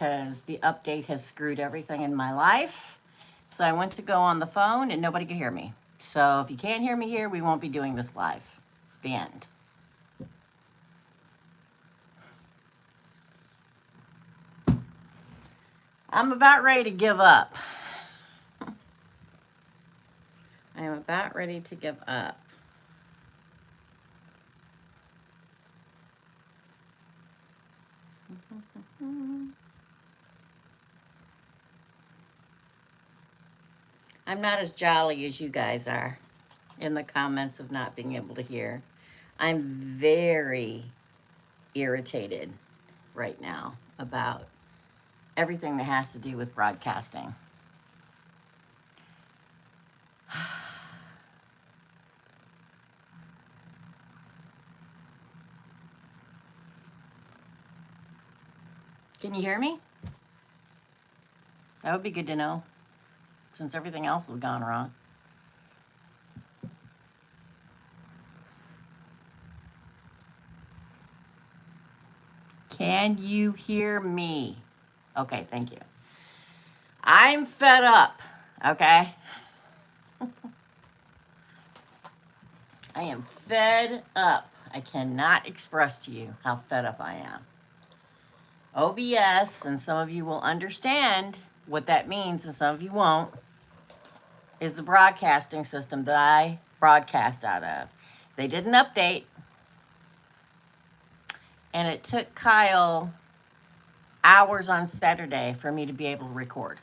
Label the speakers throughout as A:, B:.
A: because the update has screwed everything in my life. So I went to go on the phone and nobody could hear me. So if you can't hear me here, we won't be doing this live. The end. I'm about ready to give up. I am about ready to give up. I'm not as jolly as you guys are in the comments of not being able to hear. I'm very irritated right now about everything that has to do with broadcasting. Can you hear me? That would be good to know, since everything else has gone wrong. Can you hear me? Okay, thank you. I'm fed up, okay? I am fed up. I cannot express to you how fed up I am. OBS, and some of you will understand what that means, and some of you won't, is the broadcasting system that I broadcast out of. They did an update, and it took Kyle hours on Saturday for me to be able to record.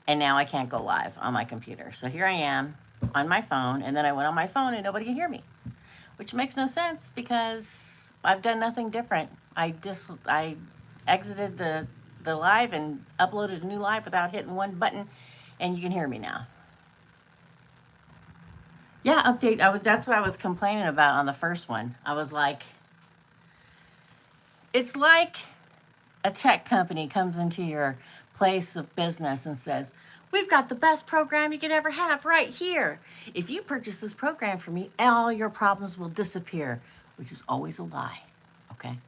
A: And now I can't go live on my computer. So here I am on my phone, and then I went on my phone and nobody can hear me, which makes no sense because I've done nothing different. I exited the live and uploaded a new live without hitting one button, and you can hear me now. Yeah, update. That's what I was complaining about on the first one. I was like, it's like a tech company comes into your place of business and says, we've got the best program you could ever have right here. If you purchase this program from me, all your problems will disappear, which is always a lie, okay?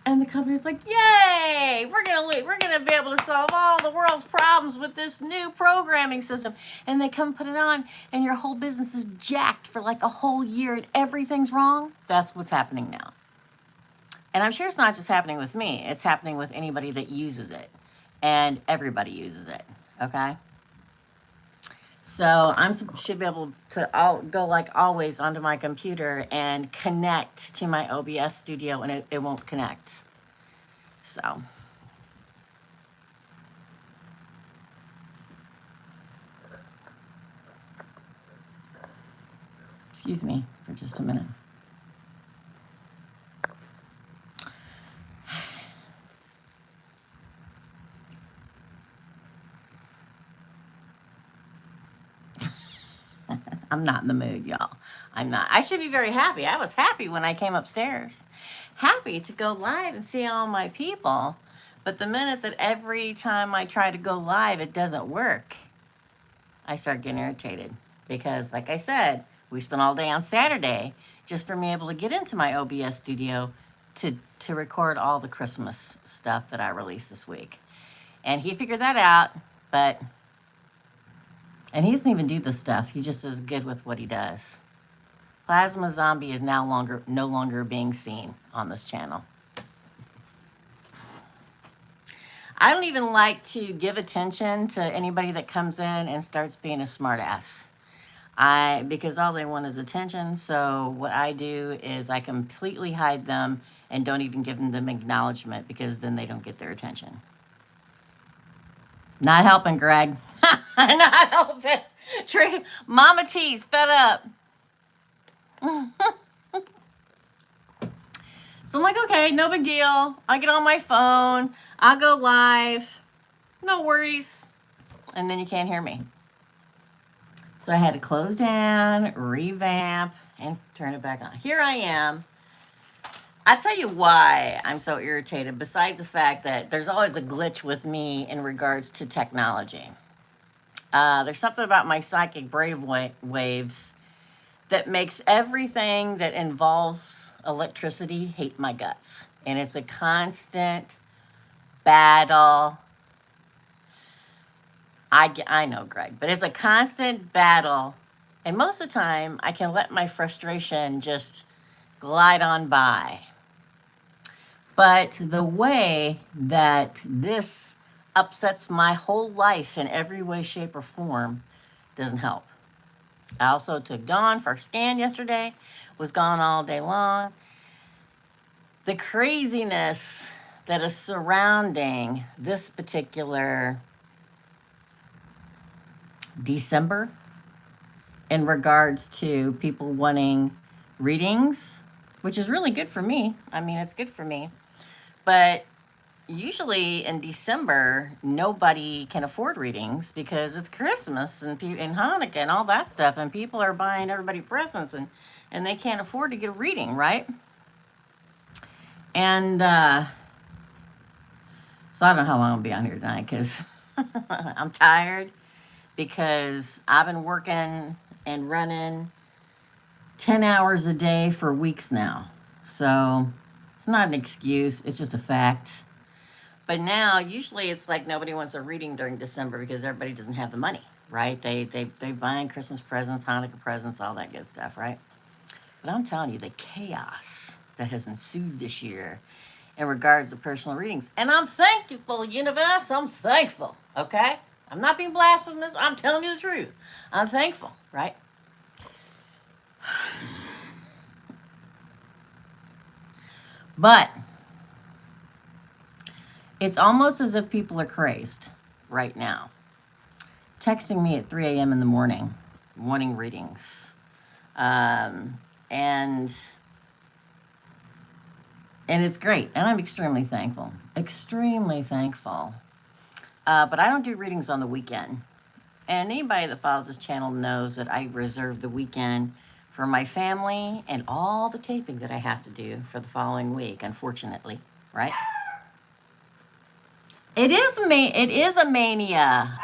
A: And the company's like, yay, we're gonna be able to solve all the world's problems with this new programming system. And they come put it on, and your whole business is jacked for like a whole year and everything's wrong. That's what's happening now. And I'm sure it's not just happening with me. It's happening with anybody that uses it. And everybody uses it, okay? So I should be able to go like always onto my computer and connect to my OBS studio, and it won't connect. So. Excuse me for just a minute. I'm not in the mood, y'all. I'm not. I should be very happy. I was happy when I came upstairs. Happy to go live and see all my people. But the minute that every time I try to go live, it doesn't work, I start getting irritated. Because, like I said, we spent all day on Saturday just for me able to get into my OBS studio to record all the Christmas stuff that I released this week. And he figured that out, but... And he doesn't even do this stuff. He just is good with what he does. Plasma Zombie is no longer being seen on this channel. I don't even like to give attention to anybody that comes in and starts being a smartass. Because all they want is attention. So what I do is I completely hide them and don't even give them acknowledgement, because then they don't get their attention. Not helping, Greg. Not helping. Mama T's fed up. So I'm like, okay, no big deal. I get on my phone. I'll go live. No worries. And then you can't hear me. So I had to close down, revamp, and turn it back on. Here I am. I'll tell you why I'm so irritated, besides the fact that there's always a glitch with me in regards to technology. There's something about my psychic brainwaves that makes everything that involves electricity hate my guts. And it's a constant battle. I know, Greg, but it's a constant battle. And most of the time, I can let my frustration just glide on by. But the way that this upsets my whole life in every way, shape, or form doesn't help. I also took Dawn for a scan yesterday, was gone all day long. The craziness that is surrounding this particular December in regards to people wanting readings, which is really good for me. I mean, it's good for me. But usually in December, nobody can afford readings because it's Christmas and Hanukkah and all that stuff, and people are buying everybody presents, and they can't afford to get a reading, right? And so I don't know how long I'll be on here tonight because I'm tired, because I've been working and running 10 hours a day for weeks now. So it's not an excuse, it's just a fact. But now, usually it's like nobody wants a reading during December because everybody doesn't have the money, right? They buying Christmas presents, Hanukkah presents, all that good stuff, right? But I'm telling you, the chaos that has ensued this year in regards to personal readings. And I'm thankful, universe, I'm thankful, okay? I'm not being blasphemous, I'm telling you the truth. I'm thankful, right? But it's almost as if people are crazed right now, texting me at 3 a.m. in the morning, wanting readings. And it's great, and I'm extremely thankful. Extremely thankful. But I don't do readings on the weekend. And anybody that follows this channel knows that I reserve the weekend for my family and all the taping that I have to do for the following week, unfortunately, right? It is a mania.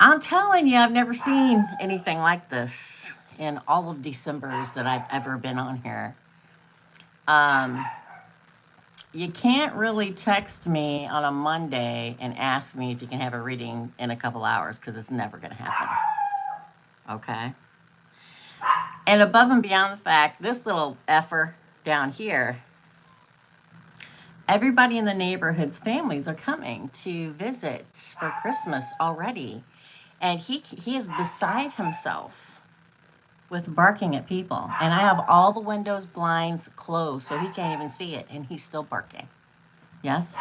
A: I'm telling you, I've never seen anything like this in all of Decembers that I've ever been on here. You can't really text me on a Monday and ask me if you can have a reading in a couple hours, because it's never going to happen. Okay? And above and beyond the fact, this little effer down here, everybody in the neighborhood's families are coming to visit for Christmas already. And he is beside himself with barking at people. And I have all the windows, blinds closed, so he can't even see it, and he's still barking. Yes?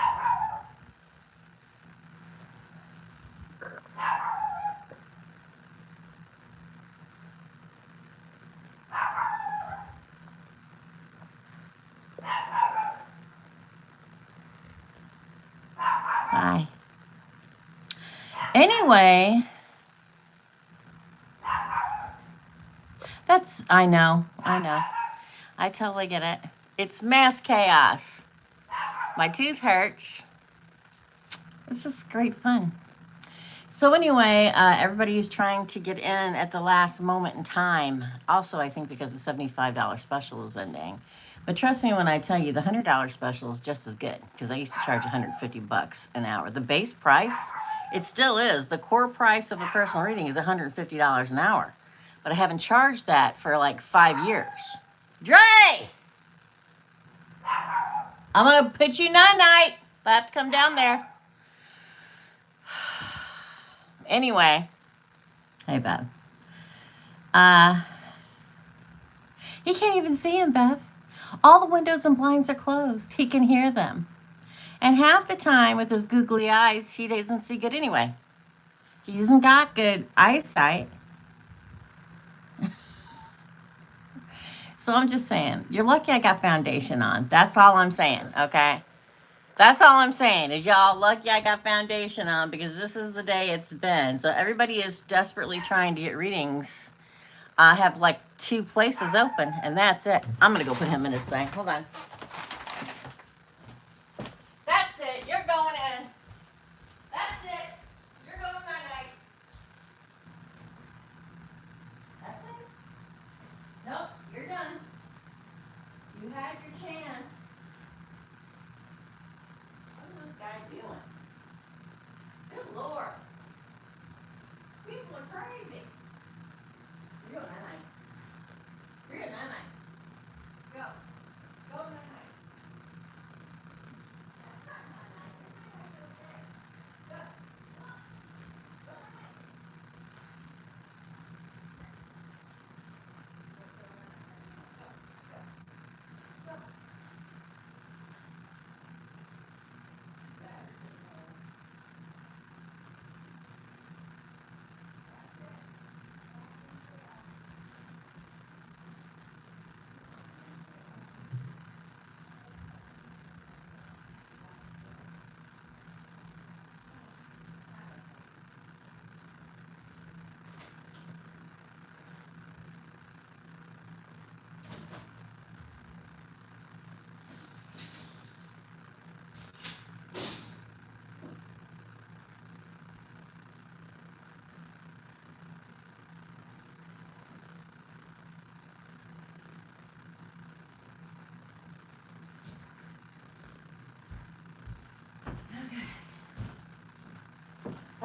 A: Hi. Anyway, I know. I totally get it. It's mass chaos. My tooth hurts. It's just great fun. So anyway, everybody is trying to get in at the last moment in time. Also, I think because the $75 special is ending. But trust me when I tell you, the $100 special is just as good, because I used to charge $150 an hour. The base price, it still is. The core price of a personal reading is $150 an hour. But I haven't charged that for like 5 years. Dre! I'm going to pitch you night-night if I have to come down there. Anyway. Hey, Bev. He can't even see him, Bev. All the windows and blinds are closed. He can hear them. And half the time with his googly eyes, he doesn't see good anyway. He hasn't got good eyesight. So I'm just saying, you're lucky I got foundation on. That's all I'm saying, okay? That's all I'm saying is y'all lucky I got foundation on, because this is the day it's been. So everybody is desperately trying to get readings. I have like 2 places open, and that's it. I'm going to go put him in his thing. Hold on. That's it. You're going in. That's it. You're going night-night. That's it. Nope, you're done. You had your chance. guy doing? Good Lord. People are crazy. Real night. Real night. Go. Go night. That's not night. Go. Go. Go night. Go. Go.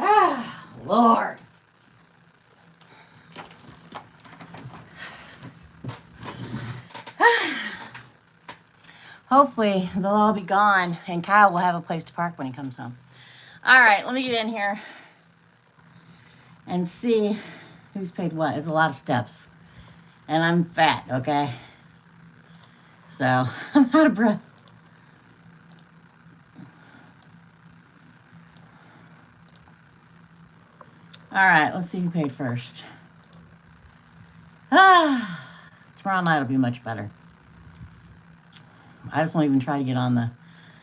A: Ah, Lord. Hopefully, they'll all be gone, and Kyle will have a place to park when he comes home. All right, let me get in here and see who's paid what. It's a lot of steps, and I'm fat, okay? So, I'm out of breath. All right, let's see who paid first. Tomorrow night will be much better. I just won't even try to get on the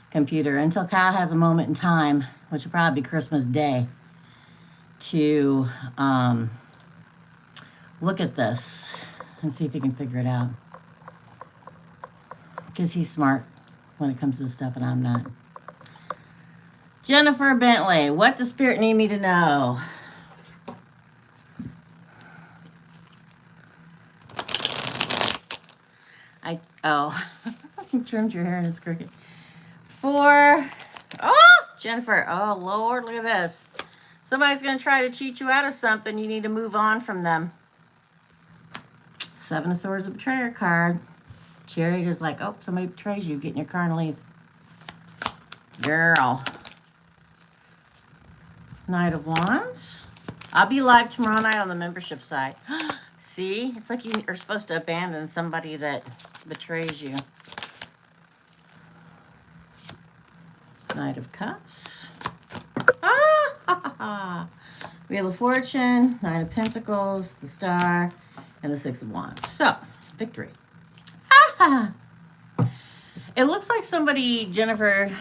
A: computer until Kyle has a moment in time, which will probably be Christmas Day, to look at this and see if he can figure it out. Because he's smart when it comes to this stuff, and I'm not. Jennifer Bentley, what does Spirit need me to know? You trimmed your hair and it's crooked. Jennifer, oh Lord, look at this. Somebody's going to try to cheat you out of something. You need to move on from them. Seven of Swords, a betrayer card. Chariot is like, oh, somebody betrays you. Get in your car and leave. Girl. Knight of Wands. I'll be live tomorrow night on the membership side. See? It's like you are supposed to abandon somebody that betrays you. Knight of Cups. Wheel of Fortune, Nine of Pentacles, the Star, and the Six of Wands. So, victory. It looks like somebody, Jennifer,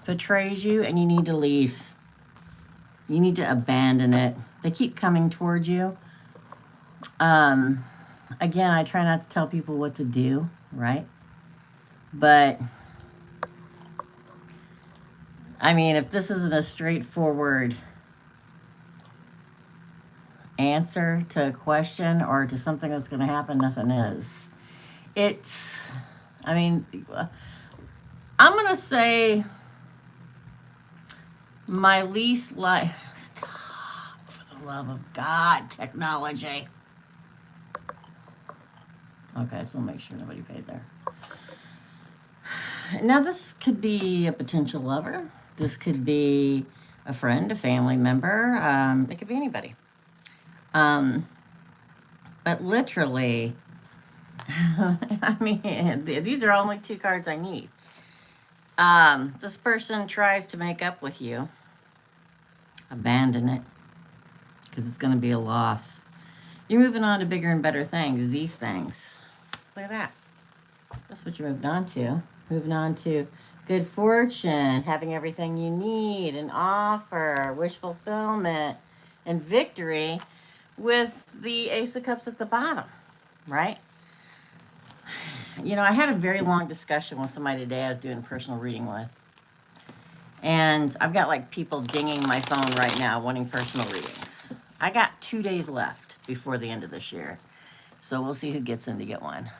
A: betrays you and you need to leave. You need to abandon it. They keep coming towards you. Again, I try not to tell people what to do, right? But, I mean, if this isn't a straightforward answer to a question or to something that's going to happen, nothing is. I'm going to say my least stop, for the love of God, technology. Okay, so make sure nobody paid there. Now, this could be a potential lover. This could be a friend, a family member. It could be anybody. But literally, I mean, these are only two cards I need. This person tries to make up with you. Abandon it, because it's going to be a loss. You're moving on to bigger and better things, these things. Look at that. That's what you're moving on to. Moving on to good fortune, having everything you need, an offer, wish fulfillment, and victory with the Ace of Cups at the bottom, right? You know, I had a very long discussion with somebody today I was doing a personal reading with. And I've got like people dinging my phone right now wanting personal readings. I got 2 days left before the end of this year. So we'll see who gets in to get one.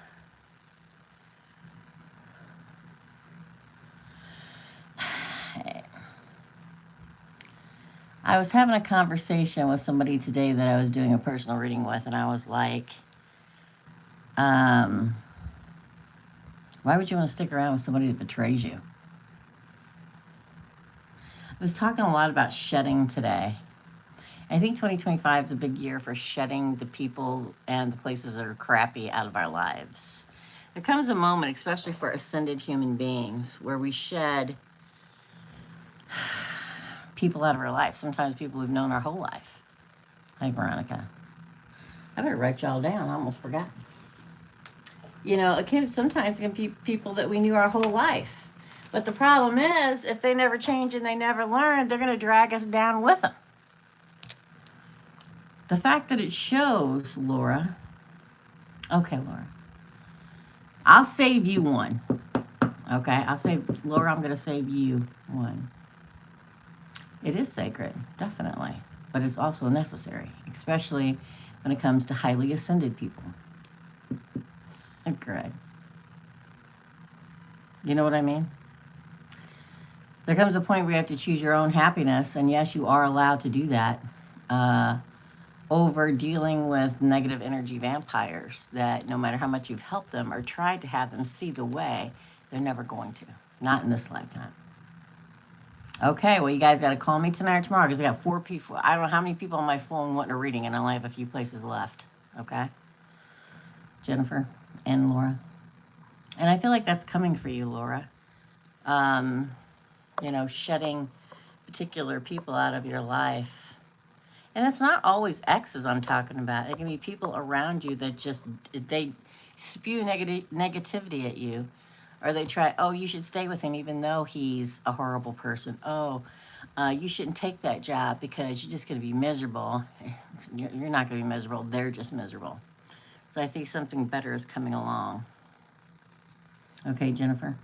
A: I was having a conversation with somebody today that I was doing a personal reading with, and I was like, why would you want to stick around with somebody that betrays you? I was talking a lot about shedding today. I think 2025 is a big year for shedding the people and the places that are crappy out of our lives. There comes a moment, especially for ascended human beings, where we shed people out of our life. Sometimes people we've known our whole life. Hi, Veronica. I better write y'all down. I almost forgot. You know, sometimes it can be people that we knew our whole life. But the problem is, if they never change and they never learn, they're going to drag us down with them. The fact that it shows, Laura. Okay, Laura. I'll save you one. Okay, Laura, I'm going to save you one. It is sacred, definitely. But it's also necessary, especially when it comes to highly ascended people. Greg. You know what I mean? There comes a point where you have to choose your own happiness, and yes, you are allowed to do that over dealing with negative energy vampires that no matter how much you've helped them or tried to have them see the way, they're never going to. Not in this lifetime. Okay, well, you guys got to call me tonight or tomorrow because I got 4 people. I don't know how many people on my phone want a reading, and I only have a few places left. Okay? Jennifer and Laura. And I feel like that's coming for you, Laura. You know, shedding particular people out of your life. And it's not always exes I'm talking about. It can be people around you that just, they spew negativity at you. Or they try, oh, you should stay with him even though he's a horrible person. Oh, you shouldn't take that job because you're just going to be miserable. You're not going to be miserable. They're just miserable. So I think something better is coming along. Okay, Jennifer.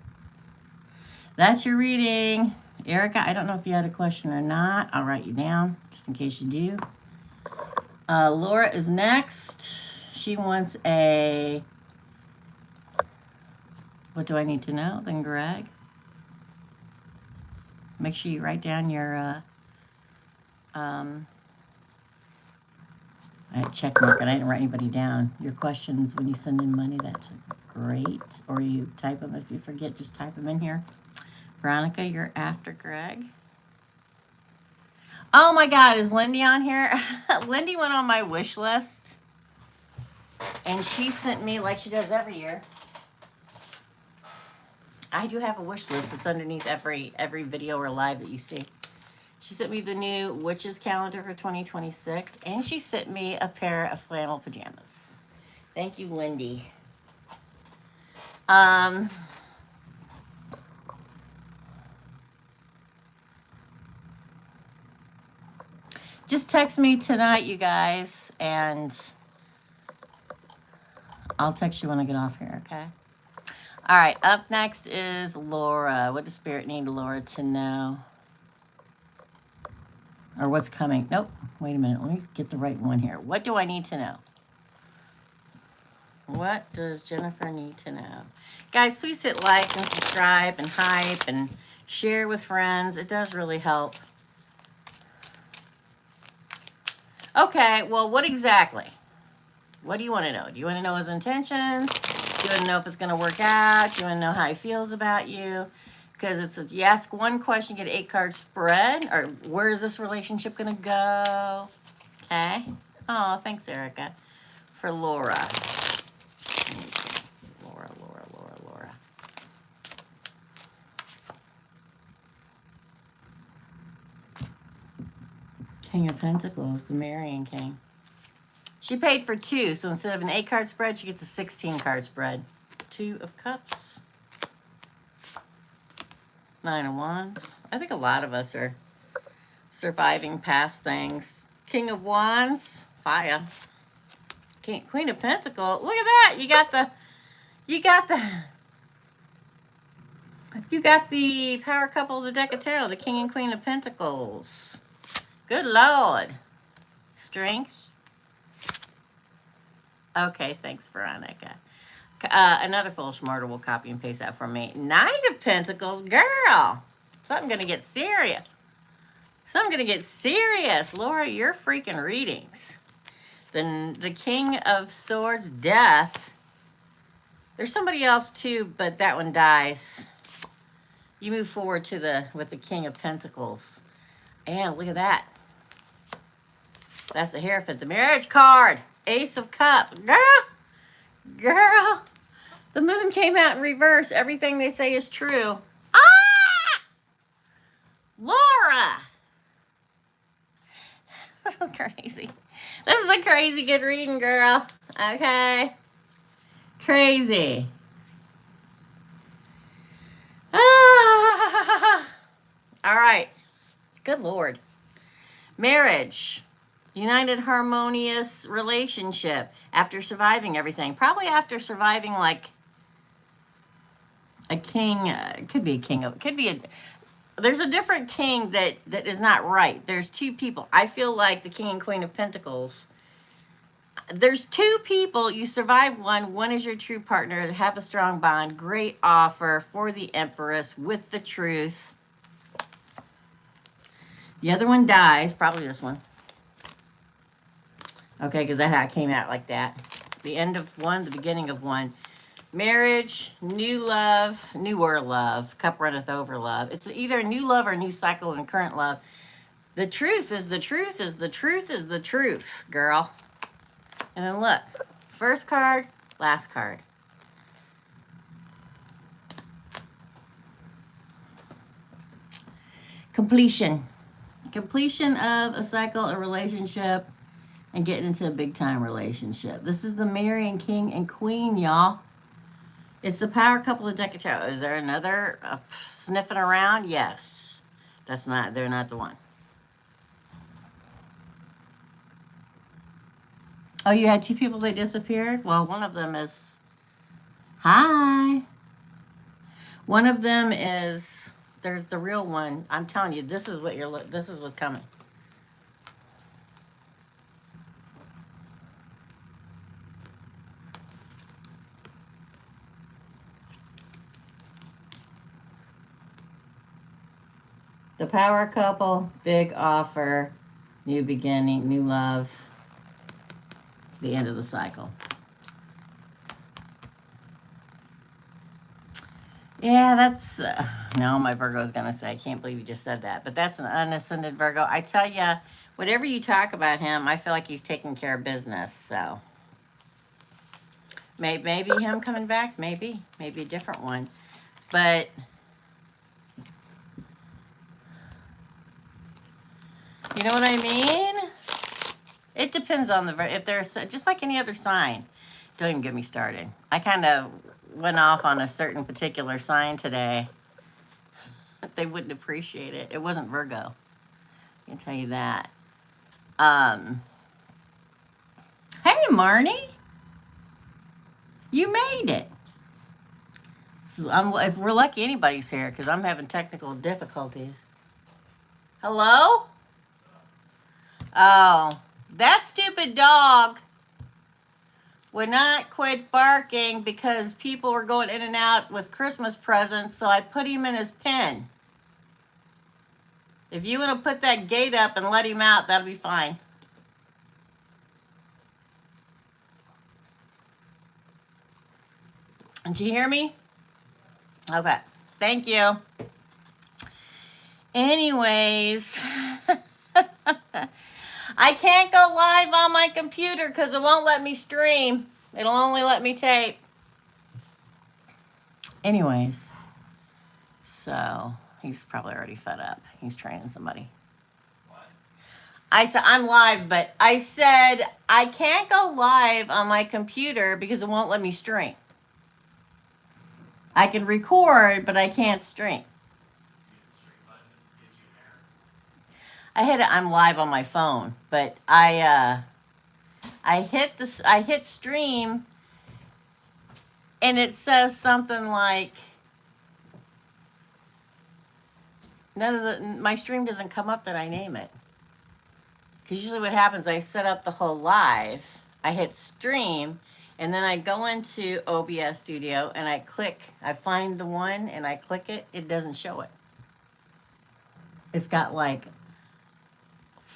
A: That's your reading. Erica, I don't know if you had a question or not. I'll write you down just in case you do. Laura is next. She wants a... What do I need to know? Then Greg. Make sure you write down your... I had check mark and I didn't write anybody down. Your questions when you send in money, that's great. Or you type them. If you forget, just type them in here. Veronica, you're after Greg. Oh my God, is Lindy on here? Lindy went on my wish list. And she sent me, like she does every year. I do have a wish list. It's underneath every video or live that you see. She sent me the new Witches calendar for 2026, and she sent me a pair of flannel pajamas. Thank you, Lindy. Just text me tonight, you guys, and I'll text you when I get off here, okay? All right, up next is Laura. What does Spirit need Laura to know? Or what's coming? Nope. Wait a minute. Let me get the right one here. What do I need to know? What does Jennifer need to know? Guys, please hit like and subscribe and hype and share with friends. It does really help. Okay, well, what exactly? What do you want to know? Do you want to know his intentions? Do you want to know if it's going to work out? Do you want to know how he feels about you? Because you ask one question, you get an 8-card spread. Or where is this relationship going to go? Okay. Oh, thanks, Erica. For Laura. Laura. King of Pentacles, the Marrying King. She paid for 2, so instead of an 8-card spread, she gets a 16-card spread. 2 of Cups. 9 of Wands. I think a lot of us are surviving past things. King of Wands. Fire. Queen of Pentacles. Look at that. You got the power couple of the deck of tarot, the King and Queen of Pentacles. Good Lord. Strength. Okay, thanks, Veronica. Another full smarter will copy and paste that for me. 9 of Pentacles, girl. Something gonna get serious. So I'm going to get serious. Laura, your freaking readings. Then the King of Swords, Death. There's somebody else too, but that one dies. You move forward to with the King of Pentacles. And look at that. That's the Hierophant, the marriage card. Ace of Cups. Girl. The moon came out in reverse. Everything they say is true. Ah! Laura. This is crazy. This is a crazy good reading, girl. Okay. Crazy. Ah. All right. Good Lord. Marriage. United, harmonious relationship after surviving everything. Probably after surviving like a king. Could be a king. Could be a... There's a different king that is not right. There's two people. I feel like the King and Queen of Pentacles. There's two people. You survive one. One is your true partner. Have a strong bond. Great offer for the Empress with the truth. The other one dies. Probably this one. Okay, because that came out like that. The end of one, the beginning of one. Marriage, new love, newer love. Cup runneth over love. It's either a new love or a new cycle in current love. The truth is the truth is the truth is the truth, girl. And then look. First card, last card. Completion. Completion of a cycle, a relationship, and getting into a big-time relationship. This is the marrying king and queen, y'all. It's the power couple of deck of tarot. Is there another sniffing around? Yes. They're not the one. Oh, you had two people that disappeared? Well, one of them is... Hi. One of them is... There's the real one. I'm telling you, this is what's coming. The power couple, big offer, new beginning, new love. It's the end of the cycle. Yeah, that's... no, my Virgo's going to say, I can't believe you just said that. But that's an unascended Virgo. I tell you, whatever you talk about him, I feel like he's taking care of business. So maybe him coming back, maybe a different one. But... you know what I mean? It depends on if there's just like any other sign. Don't even get me started. I kind of went off on a certain particular sign today. They wouldn't appreciate it. It wasn't Virgo. I can tell you that. Hey, Marnie. You made it. So we're lucky anybody's here because I'm having technical difficulties. Hello? Oh, that stupid dog would not quit barking because people were going in and out with Christmas presents, so I put him in his pen. If you want to put that gate up and let him out, that'll be fine. Did you hear me? Okay. Thank you. Anyways... I can't go live on my computer because it won't let me stream. It'll only let me tape. Anyways, so he's probably already fed up. He's training somebody. What? I said, I'm live, but I said I can't go live on my computer because it won't let me stream. I can record, but I can't stream. I hit it. I'm live on my phone, but I hit stream, and it says something like my stream doesn't come up that I name it. Because usually what happens, I set up the whole live, I hit stream, and then I go into OBS Studio and I find the one and I click it. It doesn't show it. It's got like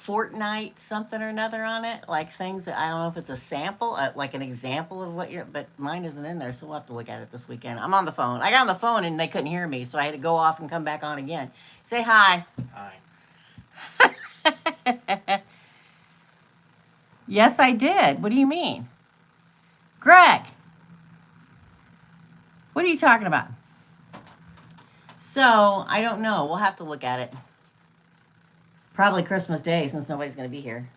A: Fortnite something or another on it, like things that I don't know if it's a sample, like an example of what you're, but mine isn't in there, so we'll have to look at it this weekend. I'm on the phone. I got on the phone and they couldn't hear me, so I had to go off and come back on again. Say hi.
B: Hi.
A: Yes, I did. What do you mean? Greg, what are you talking about? So, I don't know. We'll have to look at it. Probably Christmas Day since nobody's going to be here.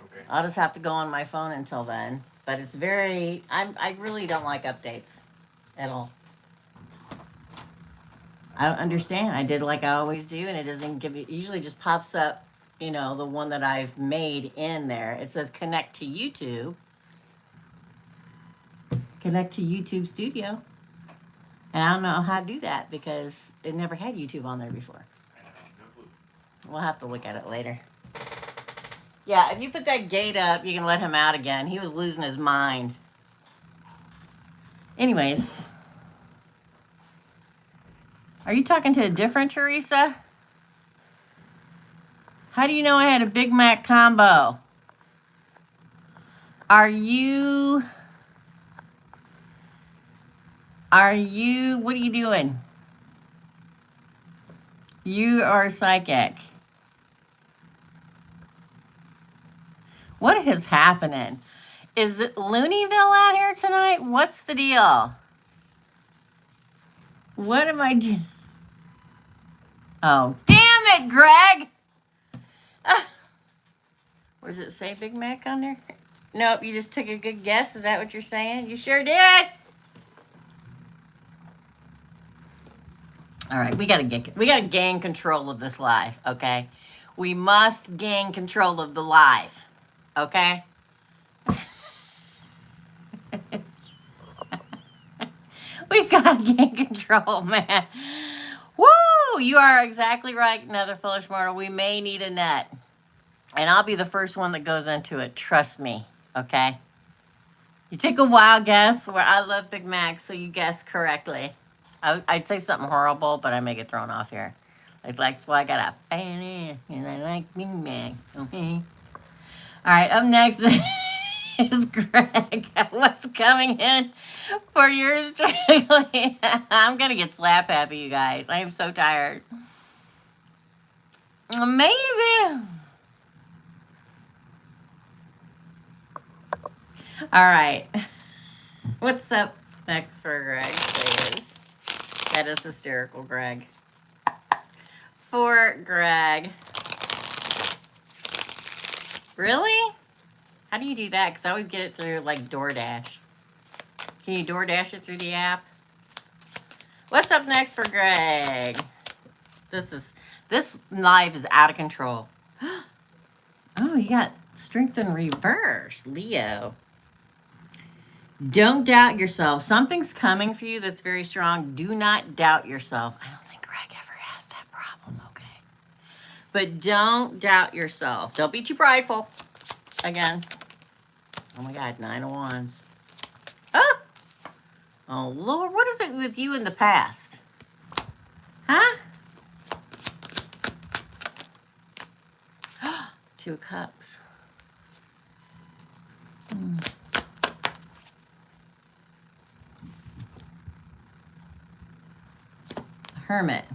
B: Okay.
A: I'll just have to go on my phone until then. But it's very, I really don't like updates at all. I don't understand. I did like I always do, and it doesn't give you, it usually just pops up, you know, the one that I've made in there. It says connect to YouTube. Connect to YouTube Studio. And I don't know how to do that because it never had YouTube on there before.
B: No clue.
A: We'll have to look at it later. Yeah, if you put that gate up, you can let him out again. He was losing his mind. Anyways. Are you talking to a different Teresa? How do you know I had a Big Mac combo? Are you, what are you doing? You are psychic. What is happening? Is it Looneyville out here tonight? What's the deal? What am I doing? Oh, damn it, Greg! Where does it say Big Mac on there? Nope, you just took a good guess. Is that what you're saying? You sure did. All right, we gotta gain control of this live, okay? We must gain control of the live, okay? We've got to gain control, man. Woo! You are exactly right, Another Foolish Mortal. We may need a net. And I'll be the first one that goes into it. Trust me, okay? You took a wild guess where I love Big Mac, so you guessed correctly. I'd say something horrible, but I may get thrown off here. Like that's why I got a fan in, and I like Big Mac, okay? All right, up next is Greg. What's coming in for yours truly? I'm going to get slap happy, you guys. I am so tired. Maybe. All right. What's up next for Greg, please? That is hysterical, Greg. For Greg. Really? How do you do that? Because I always get it through, like, DoorDash. Can you DoorDash it through the app? What's up next for Greg? This live is out of control. Oh, you got strength in reverse, Leo. Don't doubt yourself. Something's coming for you that's very strong. Do not doubt yourself. I don't think Greg ever has that problem, okay? But don't doubt yourself. Don't be too prideful. Again. Oh my God, 9 of Wands. Ah! Oh Lord, what is it with you in the past? Huh? 2 of Cups. Hermit.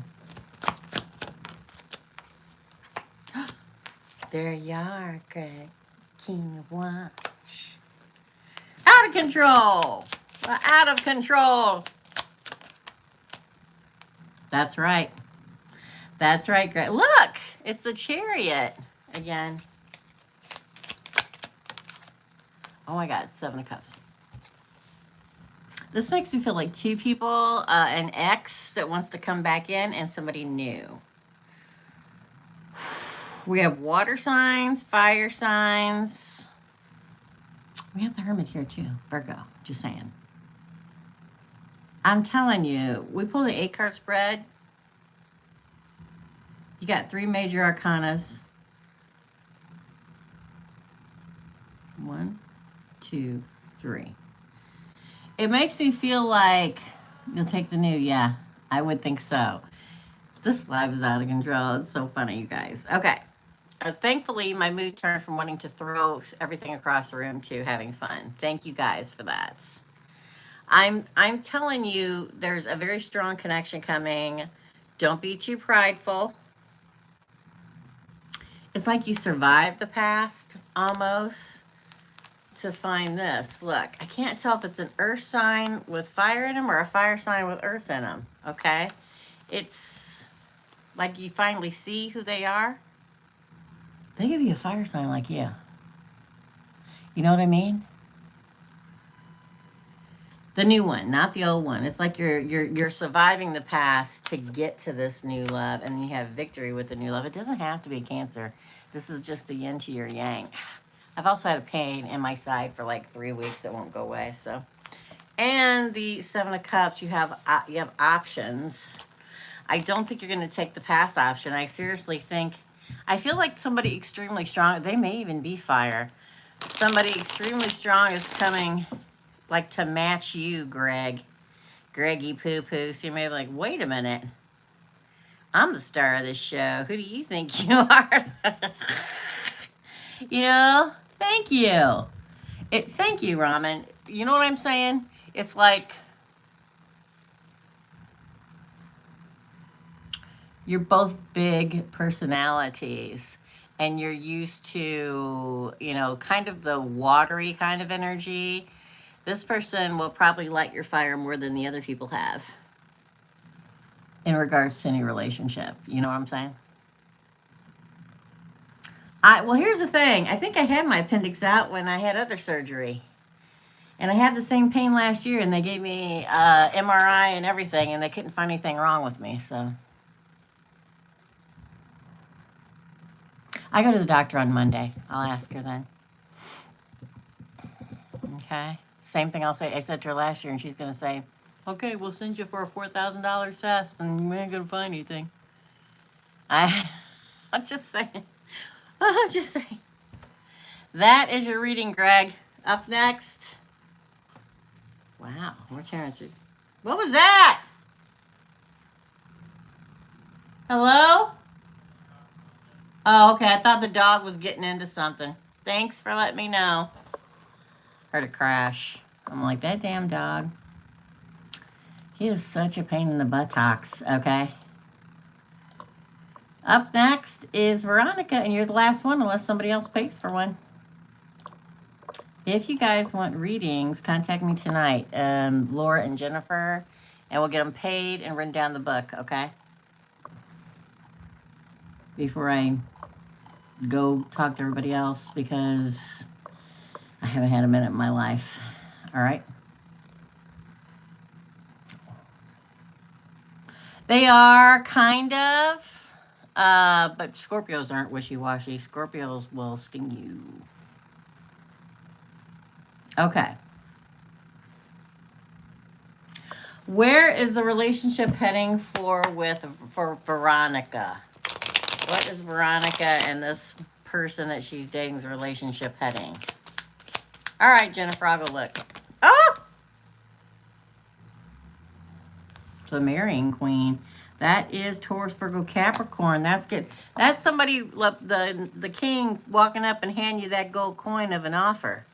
A: There you are, Greg. King of Wands. Out of control. Out of control. That's right. That's right, Greg. Look, it's the Chariot again. Oh my God, 7 of Cups. This makes me feel like 2 people, an ex that wants to come back in, and somebody new. We have water signs, fire signs. We have the Hermit here too, Virgo, just saying. I'm telling you, we pulled an 8-card spread. You got 3 major arcanas. 1, 2, 3. It makes me feel like you'll take the new. Yeah, I would think so. This live is out of control. It's so funny, you guys. Okay. Thankfully, my mood turned from wanting to throw everything across the room to having fun. Thank you guys for that. I'm telling you, there's a very strong connection coming. Don't be too prideful. It's like you survived the past almost to find this. Look, I can't tell if it's an earth sign with fire in them or a fire sign with earth in them. Okay? It's like you finally see who they are. They could be a fire sign like you. You know what I mean? The new one, not the old one. It's like you're surviving the past to get to this new love, and you have victory with the new love. It doesn't have to be Cancer. This is just the yin to your yang. I've also had a pain in my side for like 3 weeks. It won't go away. So, and the Seven of Cups. You have options. I don't think you're going to take the pass option. I seriously think. I feel like somebody extremely strong. They may even be fire. Somebody extremely strong is coming. Like to match you, Greggy Poo Poo. So you may be like, wait a minute. I'm the star of this show. Who do you think you are? You know? Thank you. Thank you, Ramen. You know what I'm saying? It's like you're both big personalities and you're used to, kind of the watery kind of energy. This person will probably light your fire more than the other people have in regards to any relationship. You know what I'm saying? Well, here's the thing. I think I had my appendix out when I had other surgery. And I had the same pain last year, and they gave me MRI and everything, and they couldn't find anything wrong with me. So I go to the doctor on Monday. I'll ask her then. Okay. Same thing I said to her last year, and she's going to say, okay, we'll send you for a $4,000 test, and we ain't going to find anything. I'm just saying. I'm just saying. That is your reading, Greg. Up next. Wow, we're tearing through. What was that? Hello? Oh, okay. I thought the dog was getting into something. Thanks for letting me know. Heard a crash. I'm like, that damn dog. He is such a pain in the buttocks, okay? Up next is Veronica, and you're the last one unless somebody else pays for one. If you guys want readings, contact me tonight, Laura and Jennifer, and we'll get them paid and written down the book, okay? Before I go talk to everybody else, because I haven't had a minute in my life, all right? They are kind of, but Scorpios aren't wishy-washy. Scorpios will sting you. Okay. Where is the relationship heading for Veronica? What is Veronica and this person that she's dating's relationship heading? All right, Jennifer, I'll go look. Oh! The marrying queen. That is Taurus, Virgo, Capricorn. That's good. That's somebody, the king walking up and hand you that gold coin of an offer.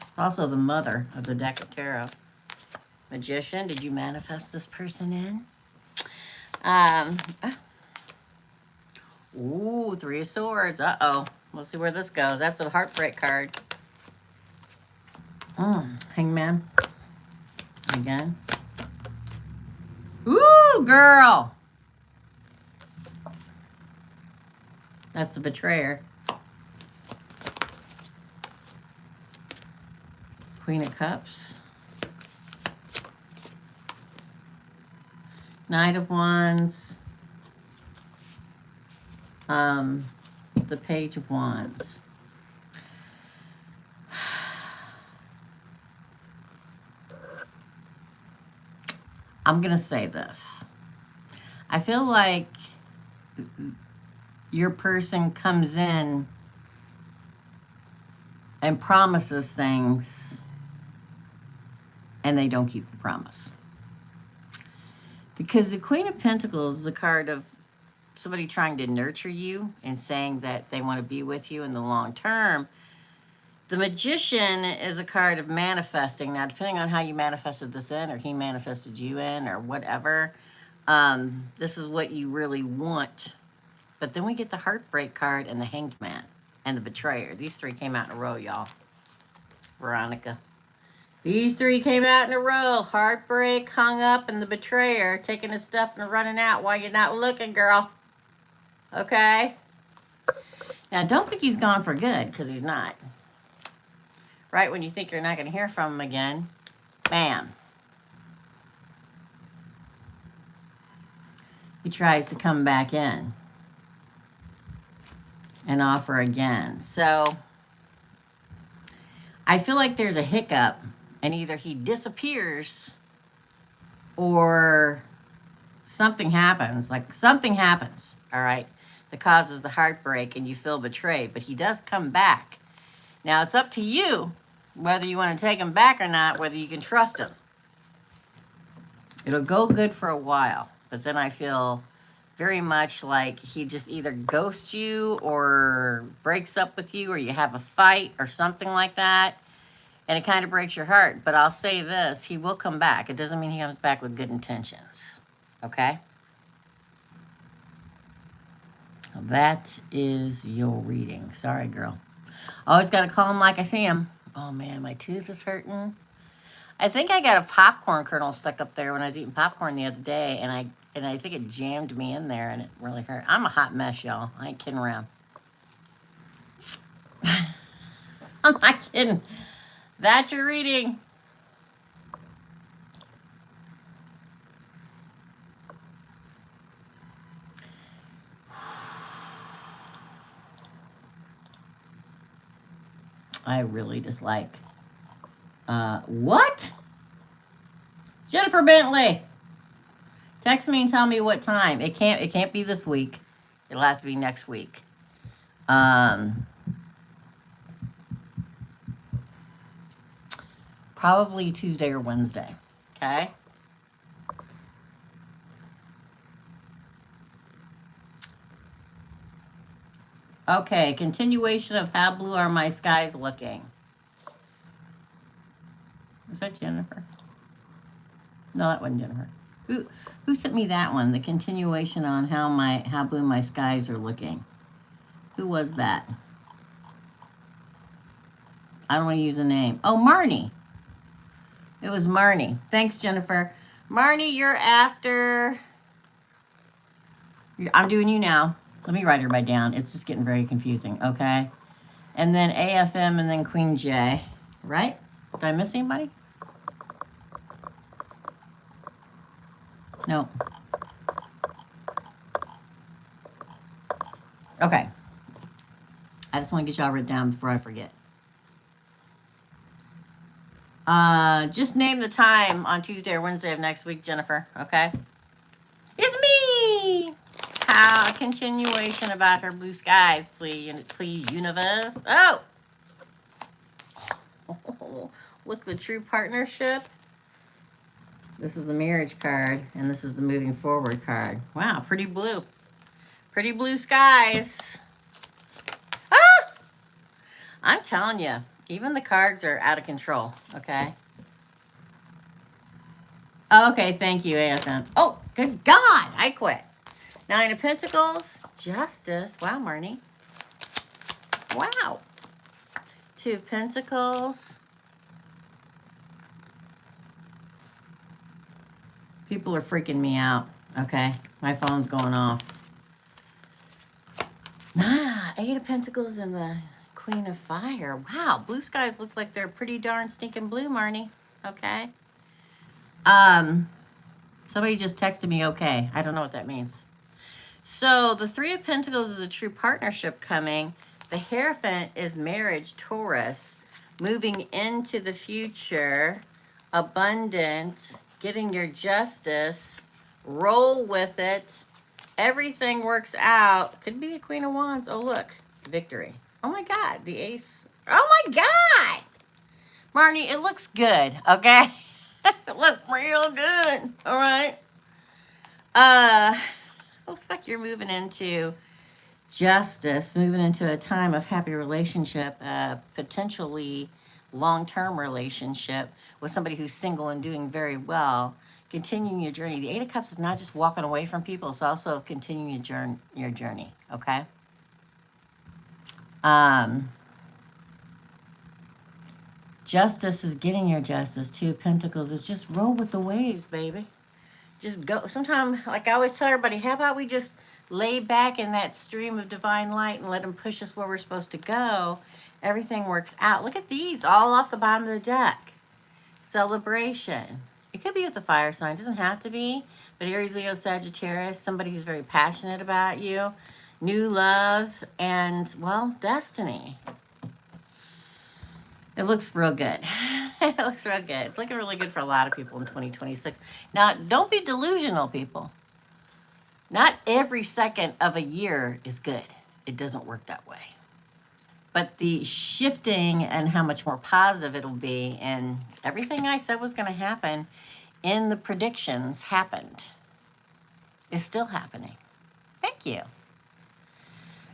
A: It's also the mother of the deck of tarot. Magician, did you manifest this person in? Ooh, Three of Swords. Uh-oh. We'll see where this goes. That's a heartbreak card. Hangman. Again. Ooh, girl. That's the betrayer. Queen of Cups. Knight of Wands. The Page of Wands. I'm going to say this. I feel like your person comes in and promises things and they don't keep the promise. Because the Queen of Pentacles is a card of somebody trying to nurture you and saying that they want to be with you in the long term. The Magician is a card of manifesting. Now, depending on how you manifested this in, or he manifested you in, or whatever, this is what you really want. But then we get the Heartbreak card and the Hanged Man and the Betrayer. These three came out in a row, y'all. Veronica. These three came out in a row. Heartbreak, Hung Up, and the Betrayer. Taking his stuff and running out while you're not looking, girl. Okay? Now, don't think he's gone for good, because he's not. Right when you think you're not going to hear from him again, bam. He tries to come back in and offer again. So, I feel like there's a hiccup, and either he disappears or something happens. Like, something happens, all right, that causes the heartbreak and you feel betrayed. But he does come back. Now, it's up to you whether you want to take him back or not, whether you can trust him. It'll go good for a while, but then I feel very much like he just either ghosts you or breaks up with you, or you have a fight or something like that, and it kind of breaks your heart. But I'll say this, he will come back. It doesn't mean he comes back with good intentions, okay? That is your reading. Sorry, girl. Always got to call him like I see him. Oh, man, my tooth is hurting. I think I got a popcorn kernel stuck up there when I was eating popcorn the other day, and I think it jammed me in there, and it really hurt. I'm a hot mess, y'all. I ain't kidding around. I'm not kidding. That's your reading. I really dislike. What? Jennifer Bentley. Text me and tell me what time. It can't be this week. It'll have to be next week. Probably Tuesday or Wednesday. Okay? Okay, continuation of How Blue Are My Skies Looking? Was that Jennifer? No, that wasn't Jennifer. Who sent me that one? The continuation on how blue my skies are looking. Who was that? I don't want to use a name. Oh, Marnie. It was Marnie. Thanks, Jennifer. Marnie, you're after... I'm doing you now. Let me write everybody down. It's just getting very confusing, okay? And then AFM and then Queen J. Right? Did I miss anybody? No. Okay. I just want to get y'all written down before I forget. Just name the time on Tuesday or Wednesday of next week, Jennifer, okay? It's me! How a continuation about her blue skies, please, universe. Oh! Look, the true partnership. This is the marriage card, and this is the moving forward card. Wow, pretty blue. Pretty blue skies. Ah! I'm telling you, even the cards are out of control, okay? Okay, thank you, AFM. Oh, good God, I quit. Nine of Pentacles, Justice. Wow, Marnie. Wow. Two of Pentacles. People are freaking me out, okay? My phone's going off. Eight of Pentacles and the Queen of Fire. Wow, blue skies look like they're pretty darn stinking blue, Marnie. Okay. Somebody just texted me, okay. I don't know what that means. So the Three of Pentacles is a true partnership coming. The Hierophant is marriage, Taurus. Moving into the future. Abundant. Getting your justice. Roll with it. Everything works out. Could be the Queen of Wands. Oh, look. Victory. Oh, my God. The Ace. Oh, my God. Marnie, it looks good, okay? It looks real good. All right. Looks like you're moving into justice, moving into a time of happy relationship, potentially long-term relationship with somebody who's single and doing very well, continuing your journey. The Eight of Cups is not just walking away from people, it's also continuing your journey, okay? Justice is getting your justice. Two of Pentacles is just roll with the waves, baby. Just go. Sometimes, like I always tell everybody, how about we just lay back in that stream of divine light and let them push us where we're supposed to go? Everything works out. Look at these, all off the bottom of the deck. Celebration. It could be with the fire sign. It doesn't have to be. But Aries, Leo, Sagittarius, somebody who's very passionate about you. New love and, well, destiny. It looks real good. It looks real good. It's looking really good for a lot of people in 2026. Now, don't be delusional, people. Not every second of a year is good. It doesn't work that way. But the shifting and how much more positive it'll be, and everything I said was going to happen in the predictions happened. Is still happening. Thank you.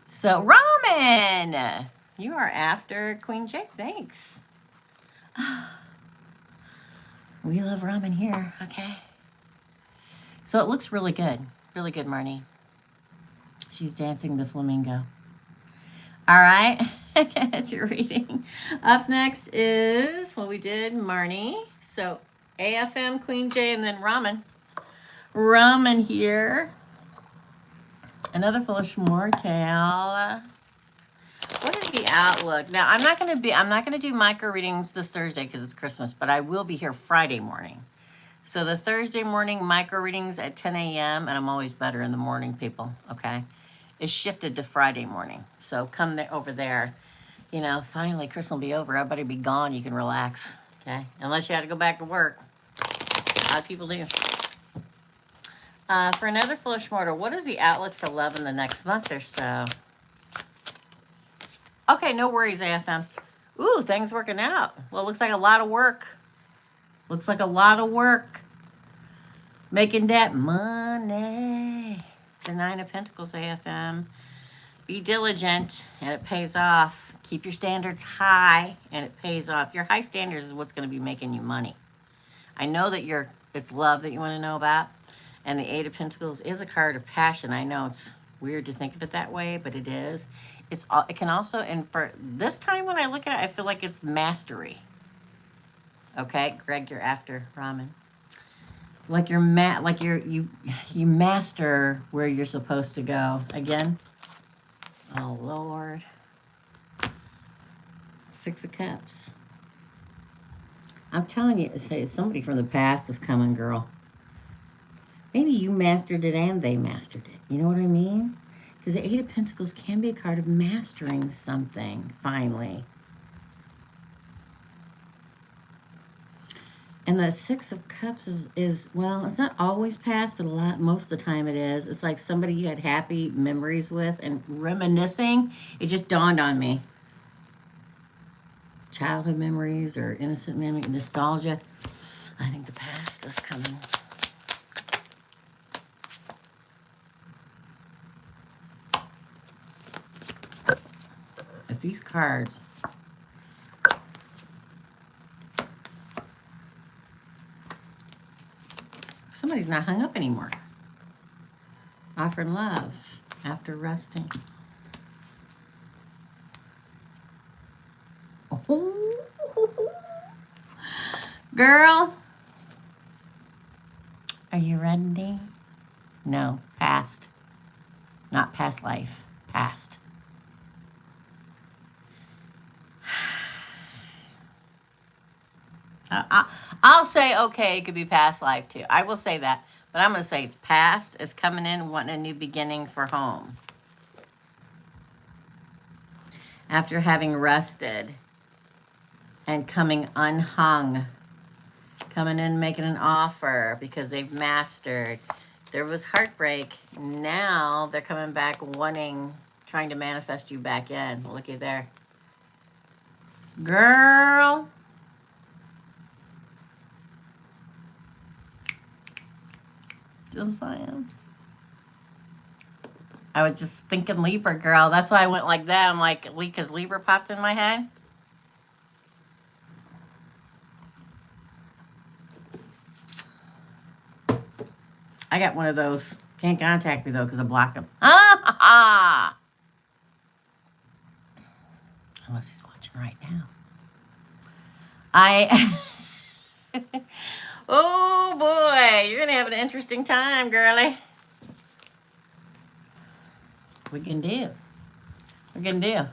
A: So, Ramen, you are after Queen Jake. Thanks. We love ramen here, okay? So it looks really good. Really good, Marnie. She's dancing the flamingo. All right, that's your reading. Up next is, well, we did Marnie. So AFM, Queen J, and then Ramen. Ramen here. Another foolish mortal. What is the outlook? Now, I'm not going to do micro readings this Thursday because it's Christmas, but I will be here Friday morning. So the Thursday morning micro readings at 10 a.m., and I'm always better in the morning, people, okay, is shifted to Friday morning. So come there, over there. You know, finally, Christmas will be over. Everybody will be gone. You can relax, okay? Unless you had to go back to work. A lot of people do. For another foolish mortal, what is the outlook for love in the next month or so? Okay, no worries, AFM. Ooh, things working out. Well, it looks like a lot of work. Looks like a lot of work. Making that money. The Nine of Pentacles, AFM. Be diligent, and it pays off. Keep your standards high, and it pays off. Your high standards is what's going to be making you money. I know that it's love that you want to know about, and the Eight of Pentacles is a card of passion. I know it's weird to think of it that way, but it is. It can also, and for this time when I look at it, I feel like it's mastery. Okay, Greg, you're after ramen. Like you master where you're supposed to go. Again. Oh Lord. Six of Cups. I'm telling you, hey, somebody from the past is coming, girl. Maybe you mastered it and they mastered it. You know what I mean? Because the Eight of Pentacles can be a card of mastering something, finally. And the Six of Cups is, well, it's not always past, but most of the time it is. It's like somebody you had happy memories with, and reminiscing, it just dawned on me. Childhood memories or innocent memory, nostalgia. I think the past is coming. If these cards somebody's not hung up anymore. Offering love after resting. Oh. Girl, are you ready? No, past. Not past life, past. I'll say, okay, it could be past life too. I will say that. But I'm going to say it's past. It's coming in, wanting a new beginning for home. After having rested and coming unhung. Coming in, making an offer because they've mastered. There was heartbreak. Now they're coming back trying to manifest you back in. Looky there. Girl. Just saying. I was just thinking Libra, girl. That's why I went like that. I'm like, because Libra popped in my head. I got one of those. Can't contact me though because I blocked him. Ah! Unless he's watching right now. Oh boy, you're gonna have an interesting time, girly. We can do. We can do.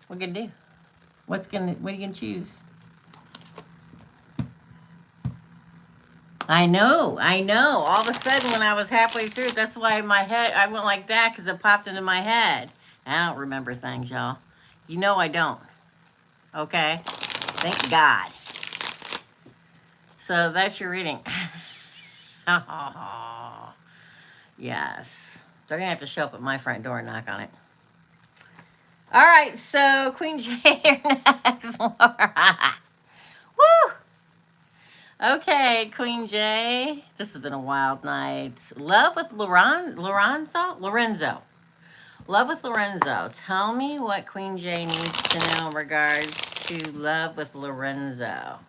A: We can do. What are you gonna choose? I know. All of a sudden, when I was halfway through, that's why I went like that because it popped into my head. I don't remember things, y'all. You know I don't. Okay? Thank God. So that's your reading. Oh, yes. They're going to have to show up at my front door and knock on it. All right, so Queen J, you're next, Laura. Woo! Okay, Queen J. This has been a wild night. Love with Lorenzo. Love with Lorenzo. Tell me what Queen J needs to know in regards to love with Lorenzo.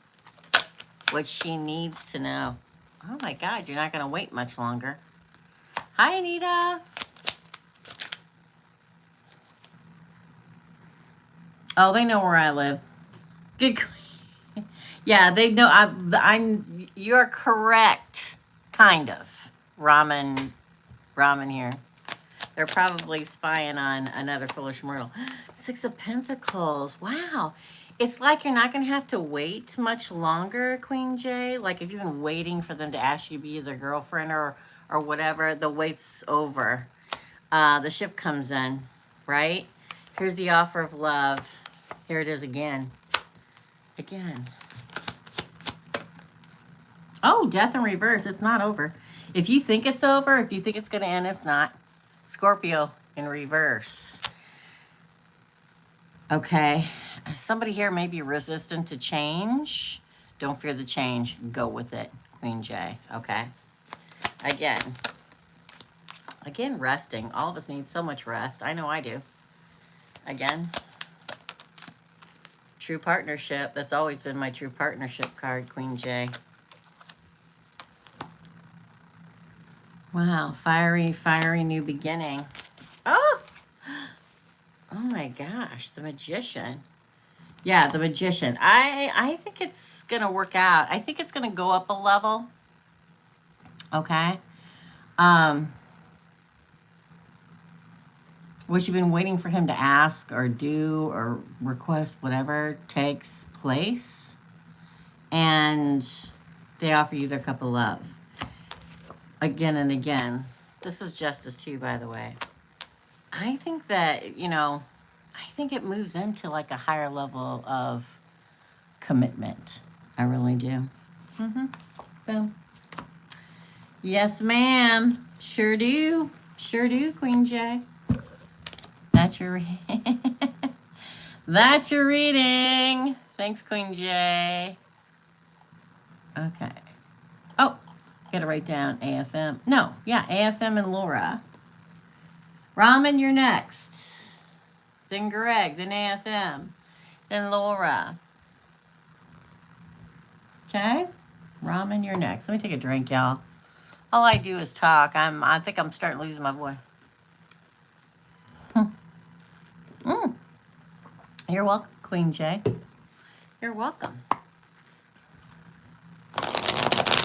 A: What she needs to know. Oh my God, you're not going to wait much longer. Hi, Anita. Oh, they know where I live. Good. Yeah, they know. You're correct. Kind of. Ramen here. They're probably spying on another foolish mortal. Six of Pentacles. Wow. It's like you're not going to have to wait much longer, Queen J. Like if you've been waiting for them to ask you to be their girlfriend or whatever, the wait's over. The ship comes in, right? Here's the offer of love. Here it is again. Oh, death in reverse. It's not over. If you think it's over, if you think it's going to end, it's not. Scorpio in reverse. Okay. Somebody here may be resistant to change. Don't fear the change. Go with it, Queen J. Okay. Again, resting. All of us need so much rest. I know I do. Again, true partnership. That's always been my true partnership card, Queen J. Wow, fiery new beginning. Oh my gosh, the Magician. Yeah, the Magician. I think it's going to work out. I think it's going to go up a level. Okay. What you've been waiting for him to ask or do or request, whatever takes place. And they offer you their cup of love. Again and again. This is justice too, by the way. I think that, I think it moves into like a higher level of commitment. I really do. Boom. Yes, ma'am. Sure do. Sure do, Queen J. That's your That's your reading. Thanks, Queen J. Okay. Oh, gotta write down AFM. No, yeah, AFM and Laura. Ramen, you're next. Then Greg, then AFM, then Laura. Okay? Ramen, you're next. Let me take a drink, y'all. All I do is talk. I think I'm starting to lose my voice. You're welcome, Queen J. You're welcome.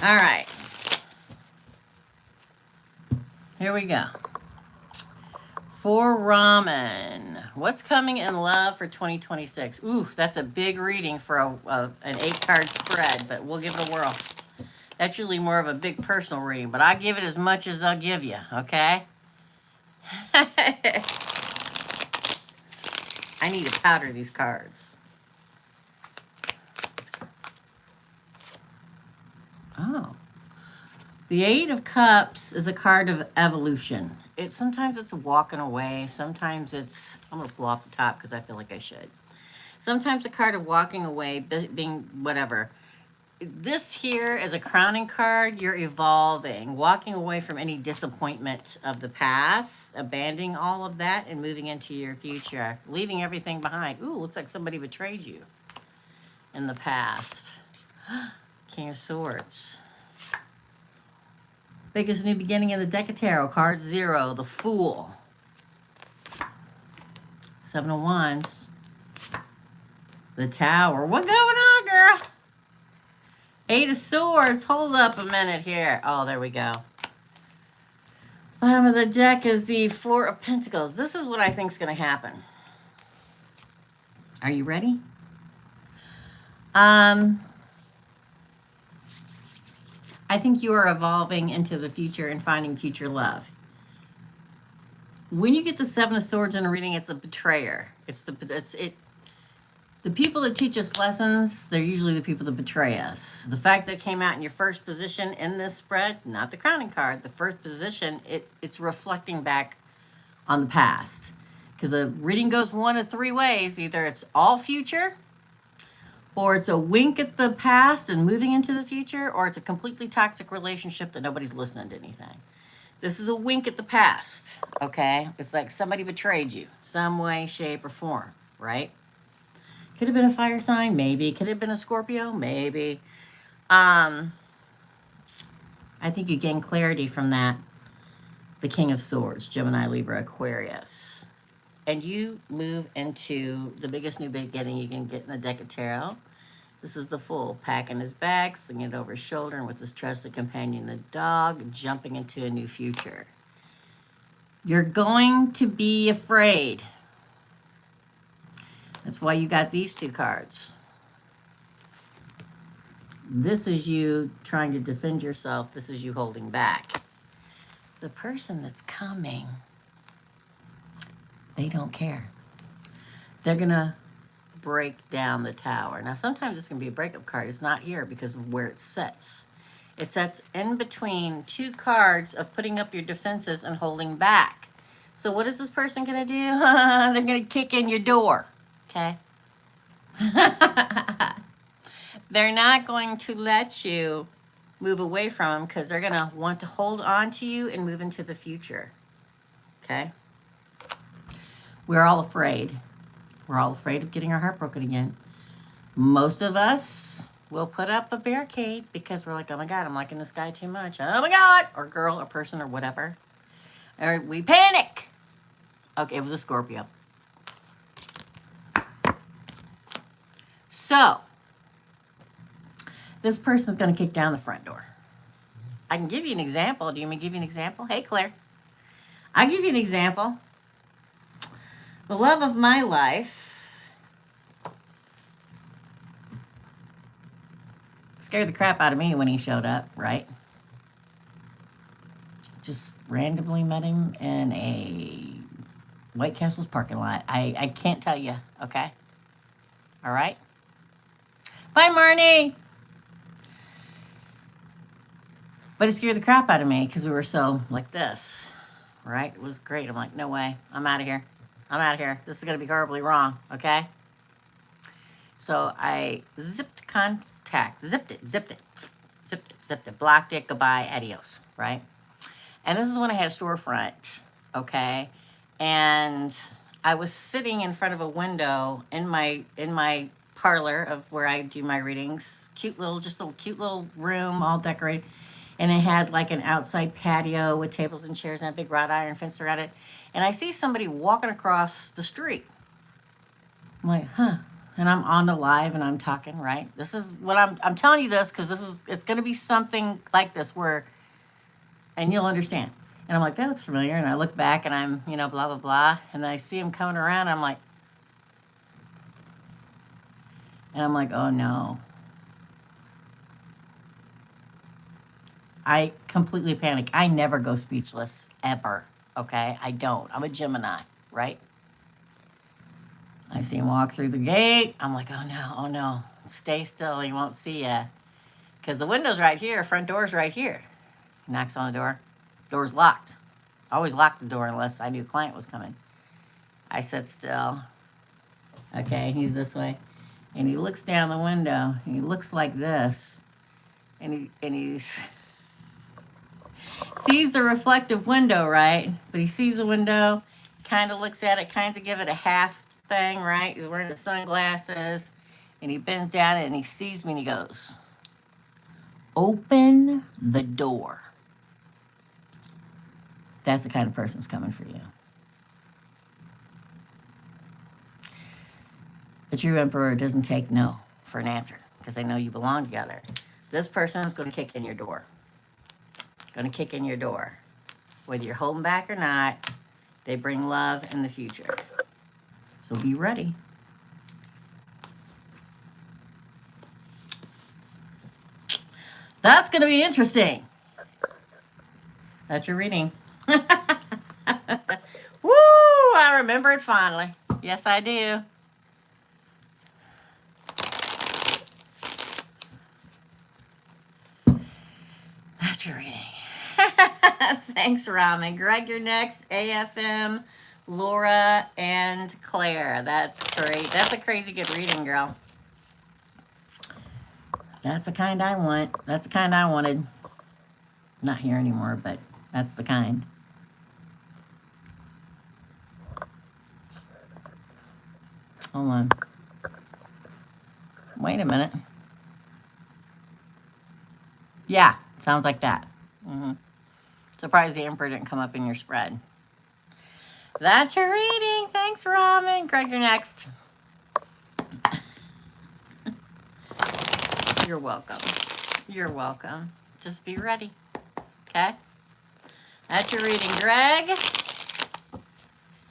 A: All right. Here we go. For Ramen, what's coming in love for 2026? Oof, that's a big reading for an 8-card spread, but we'll give it a whirl. That's usually more of a big personal reading, but I give it as much as I'll give you, okay? I need to powder these cards. Oh. The Eight of Cups is a card of evolution. Sometimes it's walking away. Sometimes it's, I'm going to pull off the top because I feel like I should. Sometimes a card of walking away, being whatever. this here is a crowning card. You're evolving, walking away from any disappointment of the past, abandoning all of that and moving into your future, leaving everything behind. Ooh, looks like somebody betrayed you in the past. King of Swords. Biggest new beginning in the deck of tarot. Card 0, the Fool. 7 of Wands. The Tower. What's going on, girl? 8 of Swords. Hold up a minute here. Oh, there we go. Bottom of the deck is the 4 of Pentacles. This is what I think is going to happen. Are you ready? I think you are evolving into the future and finding future love. When you get the 7 of Swords in a reading, it's a betrayer. The people that teach us lessons, they're usually the people that betray us. The fact that it came out in your first position in this spread, not the crowning card, the first position, it's reflecting back on the past. Because the reading goes one of 3 ways. Either it's all future, or it's a wink at the past and moving into the future, or it's a completely toxic relationship that nobody's listening to anything. This is a wink at the past, okay? It's like somebody betrayed you, some way, shape, or form, right? Could have been a fire sign, maybe. Could have been a Scorpio, maybe. I think you gain clarity from that. The King of Swords, Gemini, Libra, Aquarius. And you move into the biggest new beginning you can get in the deck of tarot. This is the Fool, packing his bag, slinging it over his shoulder, and with his trusted companion, the dog, jumping into a new future. You're going to be afraid. That's why you got these 2 cards. This is you trying to defend yourself. This is you holding back. The person that's coming, they don't care. They're going to break down the tower. Now, sometimes it's going to be a breakup card. It's not here because of where it sits. It sets in between 2 cards of putting up your defenses and holding back. So what is this person going to do? They're going to kick in your door. Okay? They're not going to let you move away from them because they're going to want to hold on to you and move into the future. Okay? We're all afraid. We're all afraid of getting our heart broken again. Most of us will put up a barricade because we're like, oh my God, I'm liking this guy too much. Oh my God, or girl, or person, or whatever. Or we panic. Okay, it was a Scorpio. So, this person's going to kick down the front door. I can give you an example. Do you want me to give you an example? Hey, Claire. I'll give you an example. The love of my life scared the crap out of me when he showed up, right? Just randomly met him in a White Castle's parking lot. I can't tell you, okay? All right? Bye, Marnie. But it scared the crap out of me because we were so like this, right? It was great. I'm like, no way. I'm out of here. I'm out of here. This is going to be horribly wrong, okay? So I zipped contact, zipped it, blocked it, goodbye, adios, right? And this is when I had a storefront, okay? And I was sitting in front of a window in my parlor of where I do my readings. Cute little room, all decorated. And it had like an outside patio with tables and chairs and a big wrought iron fence around it. And I see somebody walking across the street. I'm like, huh. And I'm on the live and I'm talking, right? This is what I'm telling you this because it's going to be something like this where, and you'll understand. And I'm like, that looks familiar. And I look back and I'm, blah, blah, blah. And I see him coming around. And I'm like, oh no. I completely panic. I never go speechless, ever, okay? I don't. I'm a Gemini, right? I see him walk through the gate. I'm like, oh no. Stay still, he won't see ya. Because the window's right here, front door's right here. He knocks on the door. Door's locked. I always lock the door unless I knew a client was coming. I sit still. Okay, he's this way. And he looks down the window. He looks like this. and he's sees the reflective window, right? But he sees the window, kind of looks at it, kind of give it a half thing, right? He's wearing the sunglasses, and he bends down and he sees me and he goes, "Open the door." That's the kind of person's coming for you. The true emperor doesn't take no for an answer because they know you belong together. This person is going to kick in your door. Going to kick in your door. Whether you're holding back or not, they bring love in the future. So be ready. That's going to be interesting. That's your reading. Woo! I remember it fondly. Yes, I do. That's your reading. Thanks, Ramen. Greg, you're next. AFM, Laura, and Claire. That's great. That's a crazy good reading, girl. That's the kind I want. That's the kind I wanted. Not here anymore, but that's the kind. Hold on. Wait a minute. Yeah, sounds like that. Surprised the Emperor didn't come up in your spread. That's your reading. Thanks, Ramen. Greg, you're next. You're welcome. You're welcome. Just be ready. Okay? That's your reading. Greg,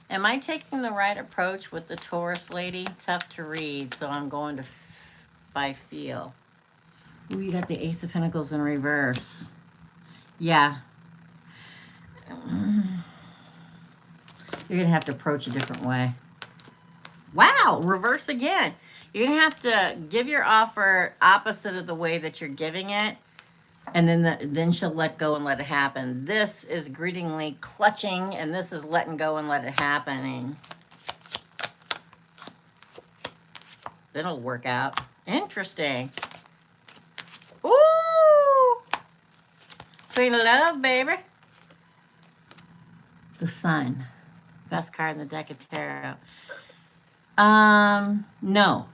A: am I taking the right approach with the Taurus lady? Tough to read, so I'm going to by feel. Ooh, you got the Ace of Pentacles in reverse. Yeah. You're going to have to approach a different way. Wow, reverse again. You're going to have to give your offer opposite of the way that you're giving it. And then she'll let go and let it happen. This is greetingly clutching, and this is letting go and let it happen. Then it'll work out. Interesting. Ooh! Sweet love, baby. The Sun. Best card in the deck of tarot. No.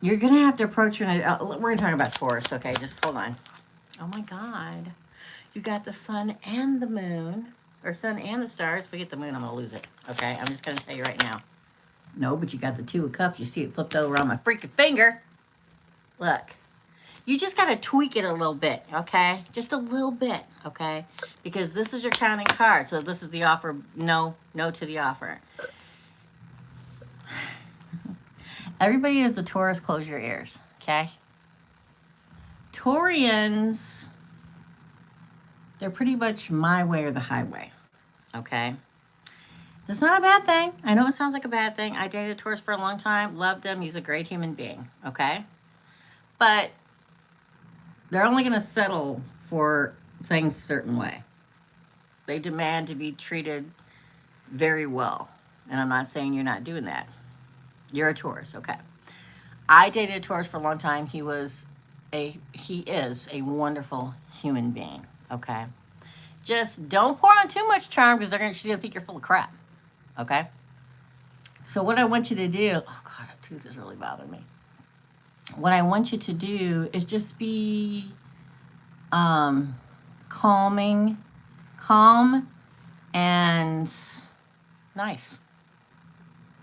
A: You're going to have to approach her. We're going to talk about Taurus, okay? Just hold on. Oh, my God. You got the sun and the moon. Or sun and the stars. Forget the moon. I'm going to lose it, okay? I'm just going to tell you right now. No, but you got the Two of Cups. You see it flipped over on my freaking finger. Look. You just got to tweak it a little bit, okay? Just a little bit, okay? Because this is your counting card. So this is the offer. No to the offer. Everybody that's a Taurus, close your ears, okay? Taurians, they're pretty much my way or the highway, okay? That's not a bad thing. I know it sounds like a bad thing. I dated a Taurus for a long time, loved him. He's a great human being, okay? But they're only going to settle for things a certain way. They demand to be treated very well. And I'm not saying you're not doing that. You're a Taurus, okay. I dated a Taurus for a long time. He is a wonderful human being, okay. Just don't pour on too much charm because she's gonna think you're full of crap, okay. So what I want you to do, oh God, that tooth is really bothering me. What I want you to do is just be calm and nice,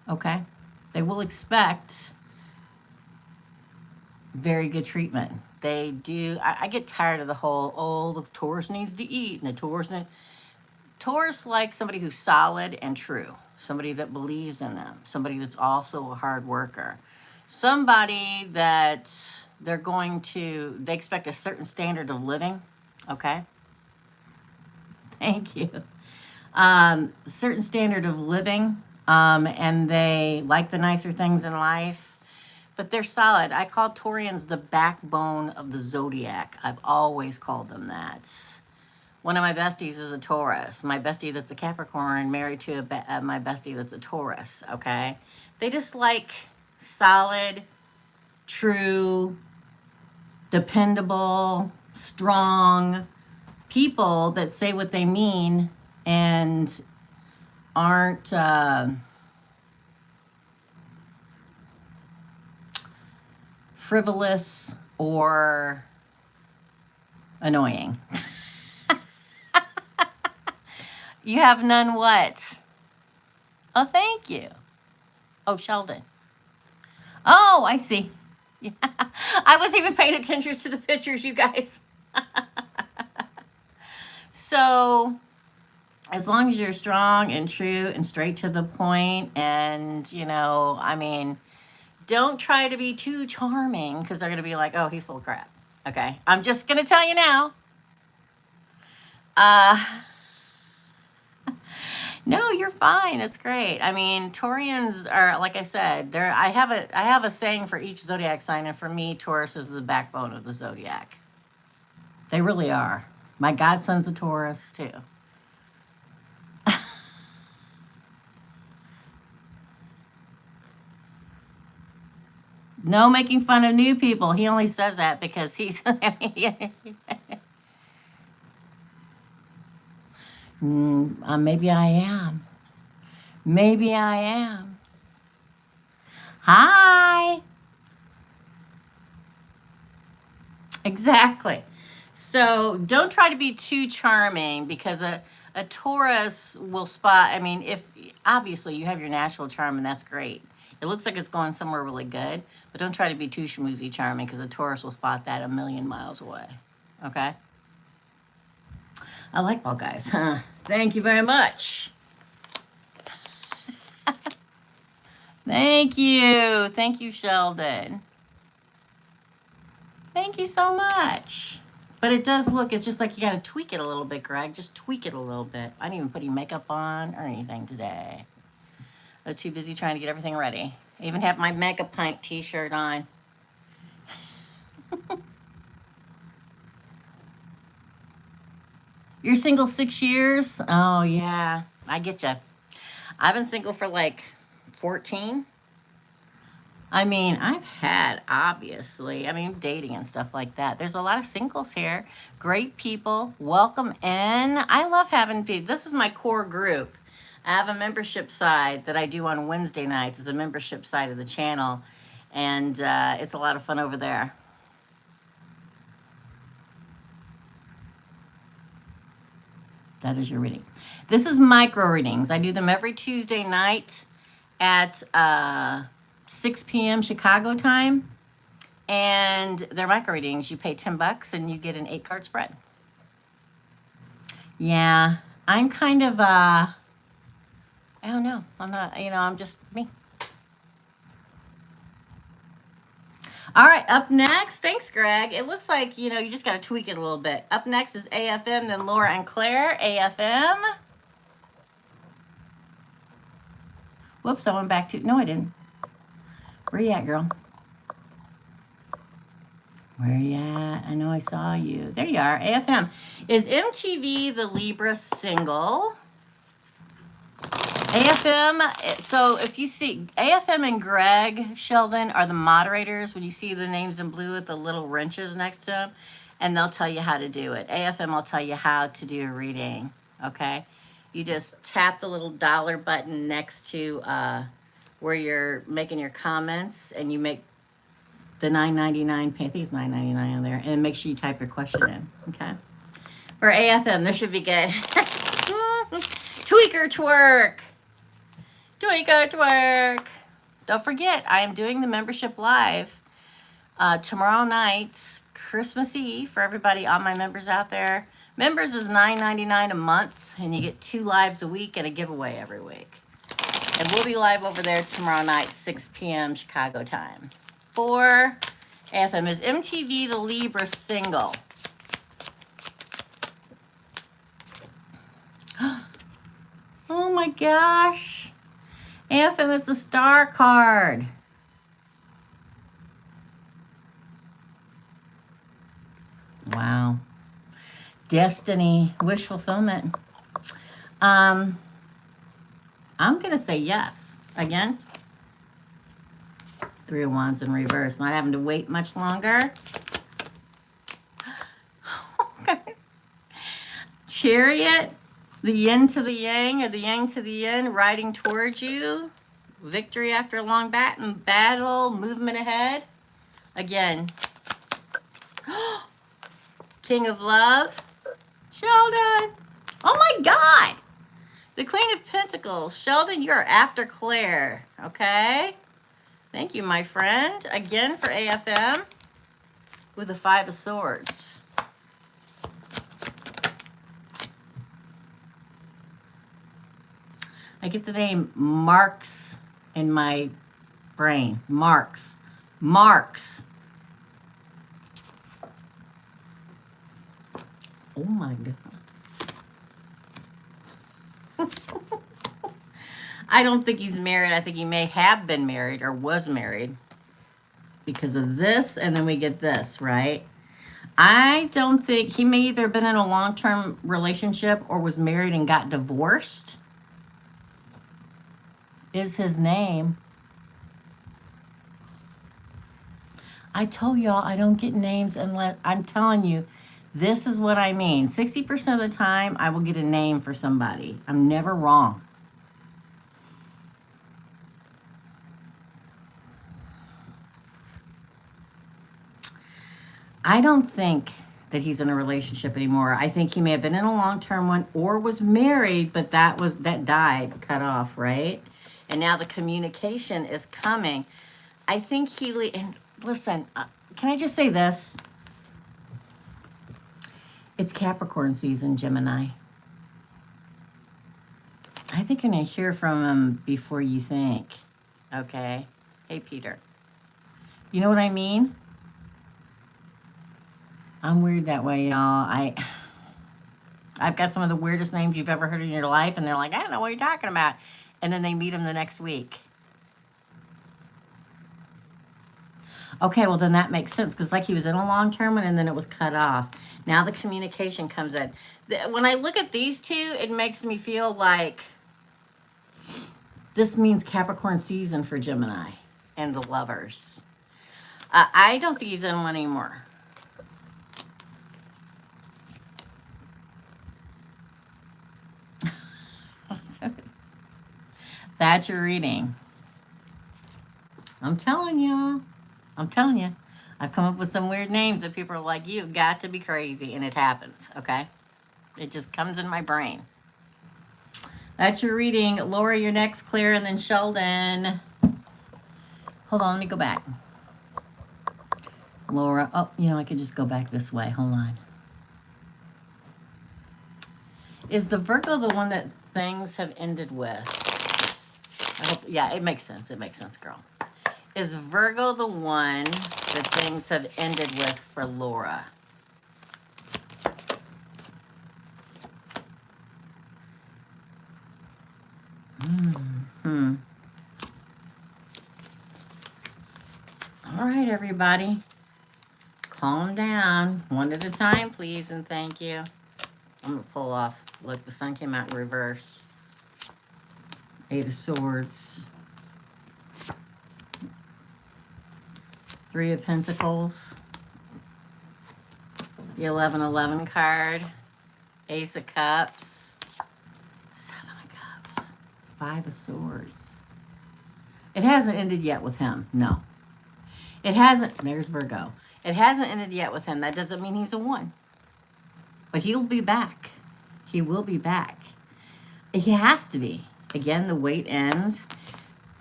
A: okay. They will expect very good treatment. They do. I get tired of the whole, the Taurus needs to eat, and the Taurus likes somebody who's solid and true, somebody that believes in them, somebody that's also a hard worker, somebody that they expect a certain standard of living, okay? Thank you. Certain standard of living, and they like the nicer things in life, but they're solid. I call Taurians the backbone of the zodiac. I've always called them that. One of my besties is a Taurus. My bestie that's a Capricorn married to my bestie that's a Taurus, okay? They just like solid, true, dependable, strong people that say what they mean and aren't frivolous or annoying. You have none what? Oh, thank you. Oh, Sheldon. Oh, I see. Yeah. I wasn't even paying attention to the pictures, you guys. So, as long as you're strong and true and straight to the point, and, I mean, don't try to be too charming because they're going to be like, oh, he's full of crap. Okay. I'm just going to tell you now. No, you're fine. That's great. I mean, Taurians are, like I said, I have a saying for each zodiac sign, and for me, Taurus is the backbone of the zodiac. They really are. My godson's a Taurus too. No making fun of new people. He only says that because he's. Maybe I am. Maybe I am. Hi. Exactly. So don't try to be too charming because a Taurus will spot. I mean, if obviously you have your natural charm and that's great. It looks like it's going somewhere really good, but don't try to be too schmoozy charming because a Taurus will spot that a million miles away. Okay? I like ball guys. Thank you very much. Thank you. Thank you, Sheldon. Thank you so much. But it does look, it's just like you got to tweak it a little bit, Greg. Just tweak it a little bit. I didn't even put any makeup on or anything today. I was too busy trying to get everything ready. I even have my Mega Pint t-shirt on. You're single 6 years? Oh, yeah. I get you. I've been single for like 14. I mean, I've had, obviously, dating and stuff like that. There's a lot of singles here. Great people. Welcome in. I love having people. This is my core group. I have a membership side that I do on Wednesday nights. It's a membership side of the channel. And it's a lot of fun over there. That is your reading. This is micro readings. I do them every Tuesday night at 6 p.m. Chicago time. And they're micro readings. You pay $10 and you get an 8-card spread. Yeah, I'm kind of, I don't know. I'm not, I'm just me. All right, up next, thanks, Greg. It looks like, you just got to tweak it a little bit. Up next is AFM, then Laura and Claire. AFM. Whoops, I went back to, no, I didn't. Where you at, girl? Where you at? I know I saw you. There you are, AFM. Is MTV the Libra single? AFM, so if you see, AFM and Greg Sheldon are the moderators. When you see the names in blue with the little wrenches next to them, and they'll tell you how to do it. AFM will tell you how to do a reading, okay? You just tap the little dollar button next to where you're making your comments, and you make the $9.99 pay. I think it's $9.99 on there, and make sure you type your question in, okay? For AFM, this should be good. Tweaker twerk. Tweaker twerk. Don't forget, I am doing the membership live tomorrow night, Christmas Eve, for everybody, all my members out there. Members is $9.99 a month, and you get 2 lives a week and a giveaway every week. And we'll be live over there tomorrow night, 6 p.m. Chicago time. For AFM, is MTV the Libra single? Oh my gosh. AFM, it's a star card. Wow. Destiny, wish fulfillment. I'm going to say yes. Again. Three of Wands in reverse. Not having to wait much longer. Chariot. The yin to the yang or the yang to the yin riding towards you. Victory after a long battle. Movement ahead. Again. King of Love. Sheldon. Oh my God. The Queen of Pentacles. Sheldon, you're after Claire. Okay. Thank you, my friend. Again for AFM with the Five of Swords. I get the name Marks in my brain. Marks. Marks. Oh my God. I don't think he's married. I think he may have been married or was married because of this. And then we get this, right? I don't think he may either have been in a long-term relationship or was married and got divorced. Is his name. I told y'all I don't get names unless I'm telling you, this is what I mean. 60% of the time I will get a name for somebody. I'm never wrong. I don't think that he's in a relationship anymore. I think he may have been in a long-term one or was married, but that died, cut off, right? And now the communication is coming. I think and listen, can I just say this? It's Capricorn season, Gemini. I think you're going to hear from him before you think. Okay? Hey, Peter. You know what I mean? I'm weird that way, y'all. I've got some of the weirdest names you've ever heard in your life, and they're like, I don't know what you're talking about. And then they meet him the next week. Okay, well, then that makes sense, because like he was in a long-term one, and then it was cut off. Now the communication comes in. When I look at these two, it makes me feel like this means Capricorn season for Gemini and the lovers. I don't think he's in one anymore. That's your reading. I'm telling y'all. I'm telling you. I've come up with some weird names that people are like, you've got to be crazy. And it happens, okay? It just comes in my brain. That's your reading. Laura, you're next. Claire, and then Sheldon. Hold on, let me go back. Laura. Oh, I could just go back this way. Hold on. Is the Virgo the one that things have ended with? Yeah, it makes sense. It makes sense, girl. Is Virgo the one that things have ended with for Laura? All right, everybody. Calm down. One at a time, please, and thank you. I'm going to pull off. Look, the sun came out in reverse. Eight of Swords. Three of Pentacles. The 11-11 card. Ace of Cups. Seven of Cups. Five of Swords. It hasn't ended yet with him. No. It hasn't. There's Virgo. It hasn't ended yet with him. That doesn't mean he's a one. But he'll be back. He will be back. He has to be. Again, the wait ends.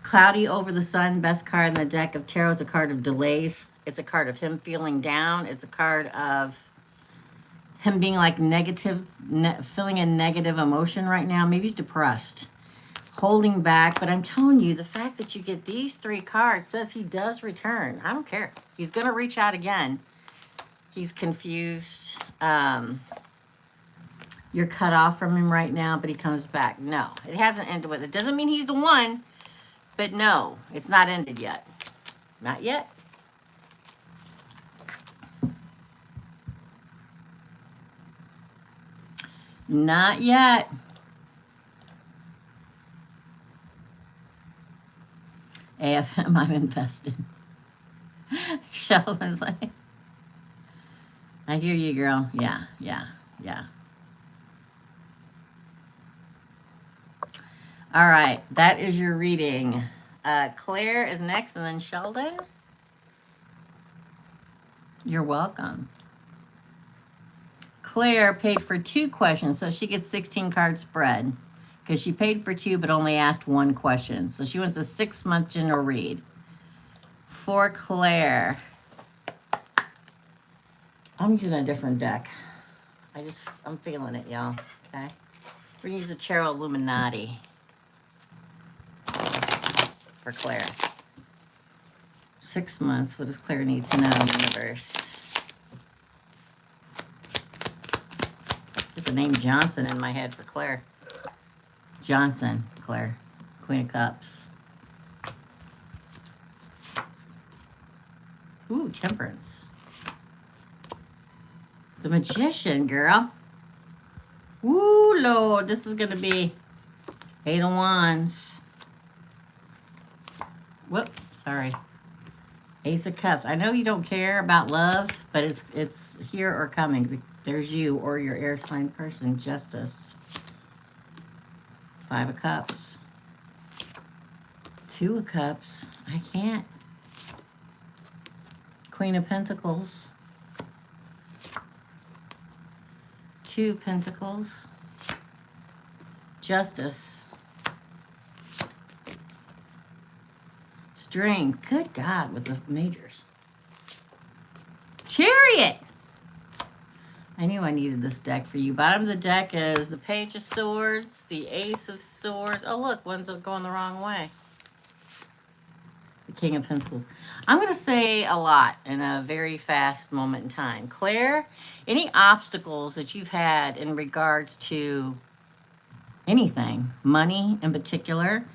A: Cloudy over the sun, best card in the deck of tarot is a card of delays. It's a card of him feeling down. It's a card of him being like negative, feeling a negative emotion right now. Maybe he's depressed, holding back. But I'm telling you, the fact that you get these three cards says he does return. I don't care. He's going to reach out again. He's confused. You're cut off from him right now, but he comes back. No, it hasn't ended with it. Doesn't mean he's the one, but no, it's not ended yet. Not yet. Not yet. AFM, I'm invested. Sheldon's like, I hear you, girl. Yeah, yeah, yeah. All right, that is your reading. Claire is next, and then Sheldon. You're welcome. Claire paid for 2 questions, so she gets 16 card spread because she paid for 2 but only asked 1 question. So she wants a 6-month general read. For Claire, I'm using a different deck. I'm feeling it, y'all. Okay, we're gonna use the Tarot Illuminati for Claire. 6 months. What does Claire need to know, universe? Get the name Johnson in my head for Claire. Johnson, Claire, Queen of Cups. Ooh, Temperance. The Magician, girl. Ooh, Lord, this is gonna be 8 of Wands. Whoop, sorry. Ace of Cups. I know you don't care about love, but it's here or coming. There's you or your air sign person. Justice. 5 of Cups. 2 of Cups. I can't. Queen of Pentacles. 2 Pentacles. Justice. Strength. Good God, with the majors. Chariot. I knew I needed this deck for you. Bottom of the deck is the Page of Swords, the Ace of Swords. Oh, look, one's going the wrong way. The King of Pentacles. I'm going to say a lot in a very fast moment in time. Claire, any obstacles that you've had in regards to anything, money in particular,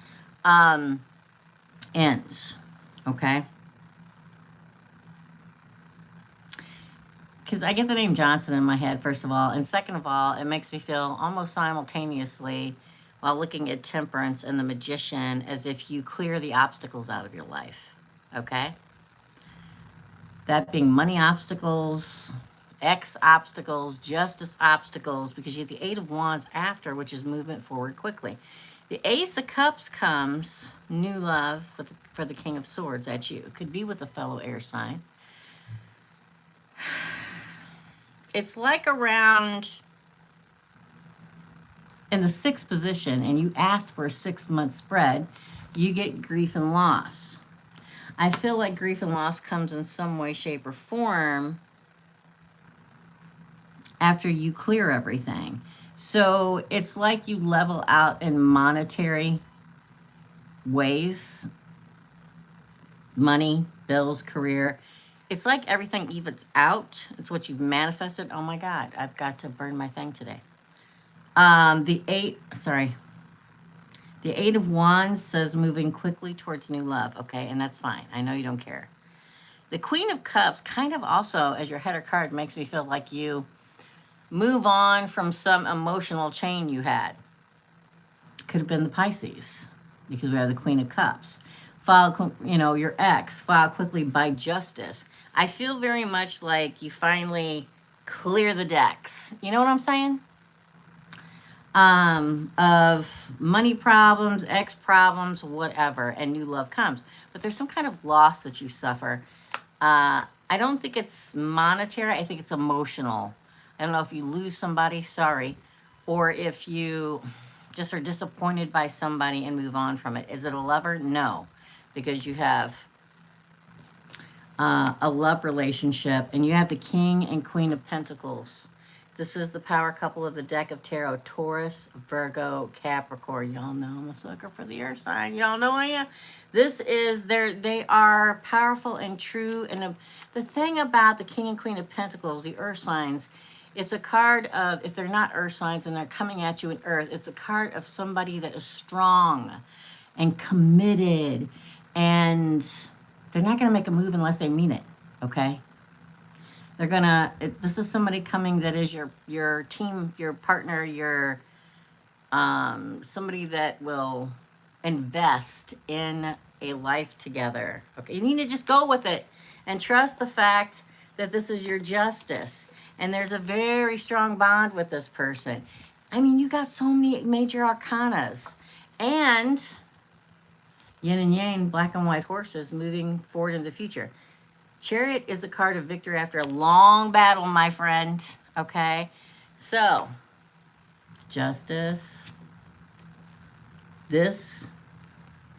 A: ends, okay? Because I get the name Johnson in my head, first of all, and second of all, it makes me feel almost simultaneously while looking at Temperance and the Magician as if you clear the obstacles out of your life, okay? That being money obstacles, X obstacles, justice obstacles, because you have the 8 of Wands after, which is movement forward quickly. The Ace of Cups comes, new love for the King of Swords at you. It could be with a fellow air sign. It's like around in the 6th position, and you asked for a 6-month spread, you get grief and loss. I feel like grief and loss comes in some way, shape, or form after you clear everything. So it's like you level out in monetary ways, money, bills, career. It's like everything evens out. It's what you've manifested. Oh my God, I've got to burn my thing today. The 8 of Wands says moving quickly towards new love. Okay, and that's fine. I know you don't care. The Queen of Cups kind of also, as your header card, makes me feel like you move on from some emotional chain you had. Could have been the Pisces, because we have the Queen of Cups. Your ex, file quickly by justice. I feel very much like you finally clear the decks. You know what I'm saying? Of money problems, ex problems, whatever, and new love comes. But there's some kind of loss that you suffer. I don't think it's monetary. I think it's emotional. I don't know if you lose somebody, sorry, or if you just are disappointed by somebody and move on from it. Is it a lover? No, because you have a love relationship, and you have the King and Queen of Pentacles. This is the power couple of the deck of tarot: Taurus, Virgo, Capricorn. Y'all know I'm a sucker for the air sign. Y'all know I am. This is they are powerful and true. And the thing about the King and Queen of Pentacles, the earth signs, it's a card of, if they're not earth signs and they're coming at you in earth, it's a card of somebody that is strong and committed, and they're not going to make a move unless they mean it, okay? They're gonna, this is somebody coming that is your team, your partner, your, somebody that will invest in a life together. Okay, you need to just go with it. And trust the fact that this is your justice. And there's a very strong bond with this person. I mean, you got so many major arcanas. And yin and yang, black and white horses moving forward in the future. Chariot is a card of victory after a long battle, my friend. Okay? So, justice. This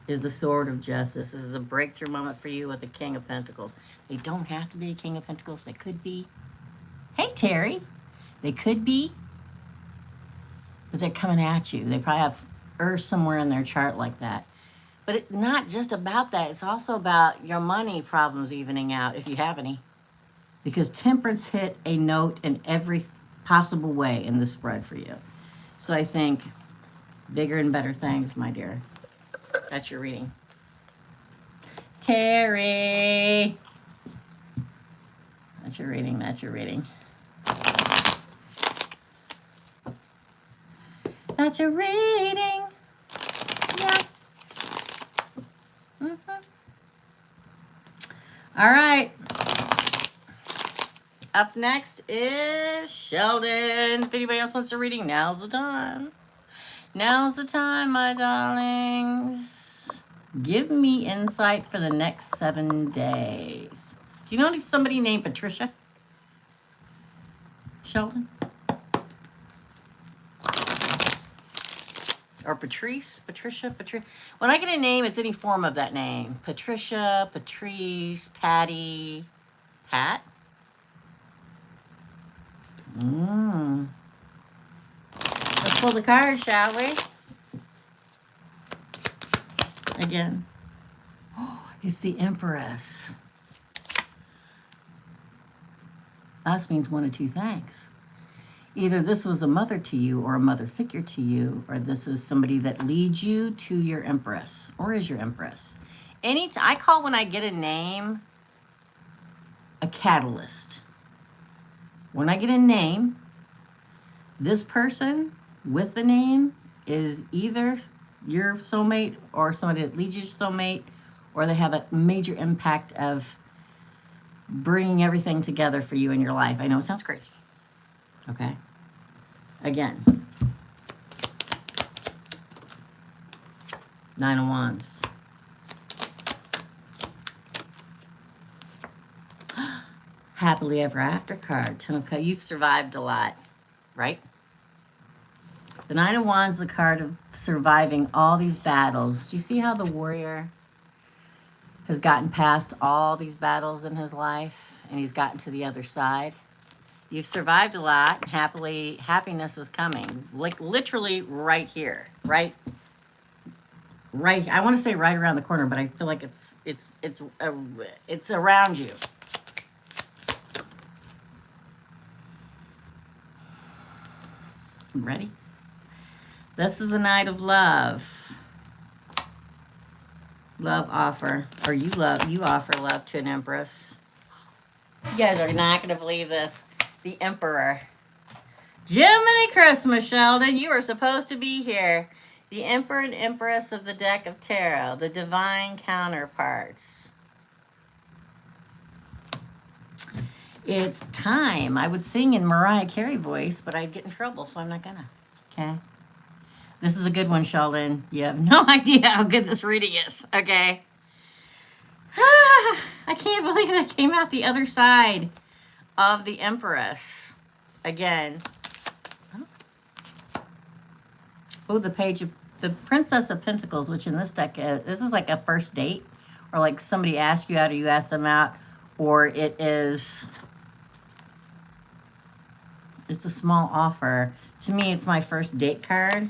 A: is the sword of justice. This is a breakthrough moment for you with the King of Pentacles. They don't have to be a King of Pentacles. They could be. Hey, Terry. They could be. But they're coming at you. They probably have Earth somewhere in their chart like that. But it's not just about that. It's also about your money problems evening out, if you have any. Because temperance hit a note in every possible way in the spread for you. So I think bigger and better things, my dear. That's your reading. Terry. That's your reading. That's your reading. That's your reading. Yeah. All right. Up next is Sheldon. If anybody else wants a reading, now's the time. Now's the time, my darlings. Give me insight for the next 7 days. Do you know somebody named Patricia? Sheldon? Or Patrice? Patricia? When I get a name, it's any form of that name. Patricia, Patrice, Patty, Pat? Let's pull the card, shall we? Again. Oh, it's the Empress. That means one of two things. Either this was a mother to you or a mother figure to you, or this is somebody that leads you to your Empress or is your Empress. I call when I get a name a catalyst. When I get a name, this person with the name is either your soulmate or somebody that leads you to soulmate, or they have a major impact of bringing everything together for you in your life. I know it sounds crazy. Okay? Again. 9 of Wands. Happily ever after card. Okay, you've survived a lot, right? The 9 of Wands is the card of surviving all these battles. Do you see how the warrior has gotten past all these battles in his life and he's gotten to the other side? You've survived a lot. Happiness is coming. Like literally right here, right. I want to say right around the corner, but I feel like it's around you. Ready? This is the Knight of Love. Love offer, or you offer love to an Empress. You guys are not going to believe this. The Emperor. Jiminy Christmas, Sheldon. You are supposed to be here. The Emperor and Empress of the deck of tarot. The divine counterparts. It's time. I would sing in Mariah Carey voice, but I'd get in trouble, so I'm not gonna. Okay? This is a good one, Sheldon. You have no idea how good this reading is. Okay? I can't believe that came out the other side of the Empress. Again. Oh, the page of the Princess of Pentacles, which in this deck this is like a first date, or like somebody asks you out or you ask them out, or it's a small offer. To me, it's my first date card.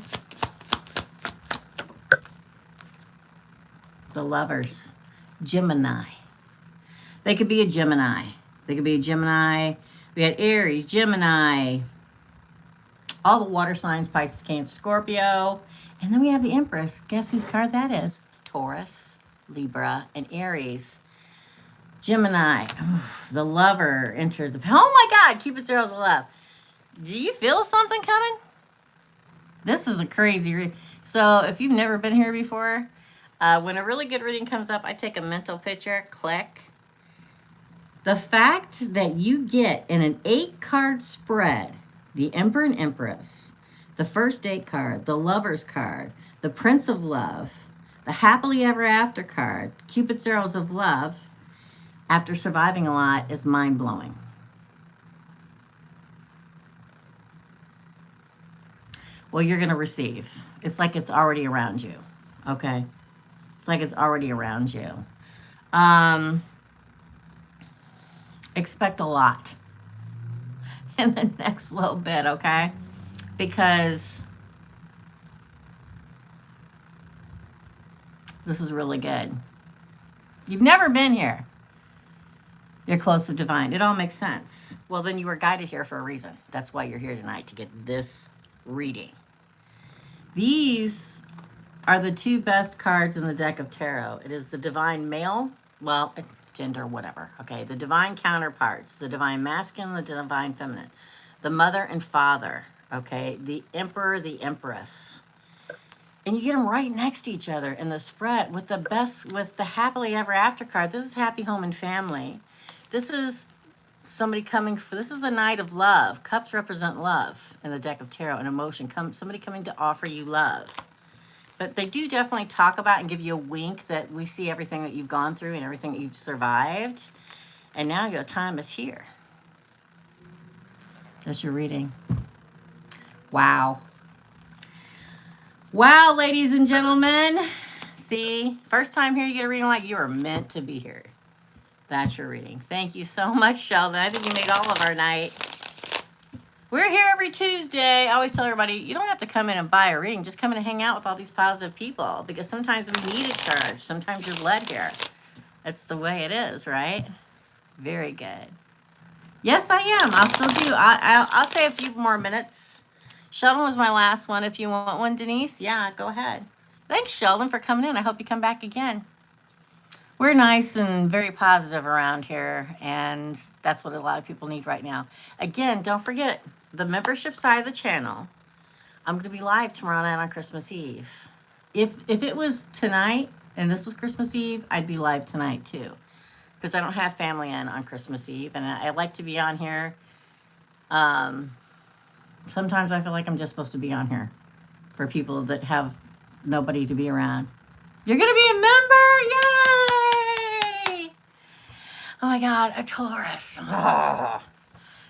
A: The Lovers. Gemini. They could be a Gemini. They could be a Gemini. We had Aries, Gemini, all the water signs, Pisces, Cancer, Scorpio. And then we have the Empress. Guess whose card that is? Taurus, Libra, and Aries. Gemini. Oof, the Lover enters the... Oh my God! Cupid's arrows of love. Do you feel something coming? This is a crazy read. So if you've never been here before, when a really good reading comes up, I take a mental picture, click, The fact that you get in an 8-card spread the Emperor and Empress, the first date card, the Lover's card, the Prince of Love, the Happily Ever After card, Cupid's Arrows of Love, after surviving a lot, is mind-blowing. Well, you're going to receive. It's like it's already around you, okay? It's like it's already around you. Expect a lot in the next little bit, okay? Because this is really good. You've never been here. You're close to divine. It all makes sense. Well, then you were guided here for a reason. That's why you're here tonight, to get this reading. These are the two best cards in the deck of tarot. It is the divine male, well, gender, whatever, okay? The divine counterparts, the divine masculine, the divine feminine, the mother and father, okay? The emperor, the empress. And you get them right next to each other in the spread with the best, with the happily ever after card. This is happy home and family. This is somebody coming for, this is the Knight of Love. Cups represent love in the deck of tarot and emotion. Somebody coming to offer you love. But they do definitely talk about and give you a wink that we see everything that you've gone through and everything that you've survived. And now your time is here. That's your reading. Wow. Wow, ladies and gentlemen. See, first time here, you get a reading like you are meant to be here. That's your reading. Thank you so much, Sheldon. I think you made all of our night. We're here every Tuesday. I always tell everybody, you don't have to come in and buy a reading. Just come in and hang out with all these positive people, because sometimes we need a charge. Sometimes you're led here. That's the way it is, right? Very good. Yes, I am. I'll still do. I'll say a few more minutes. Sheldon was my last one. If you want one, Denise, yeah, go ahead. Thanks, Sheldon, for coming in. I hope you come back again. We're nice and very positive around here, and that's what a lot of people need right now. Again, don't forget, the membership side of the channel, I'm going to be live tomorrow night on Christmas Eve. If it was tonight and this was Christmas Eve, I'd be live tonight too, because I don't have family on Christmas Eve, and I like to be on here. Sometimes I feel like I'm just supposed to be on here for people that have nobody to be around. You're going to be a member? Yay! Oh my God, a Taurus. Oh,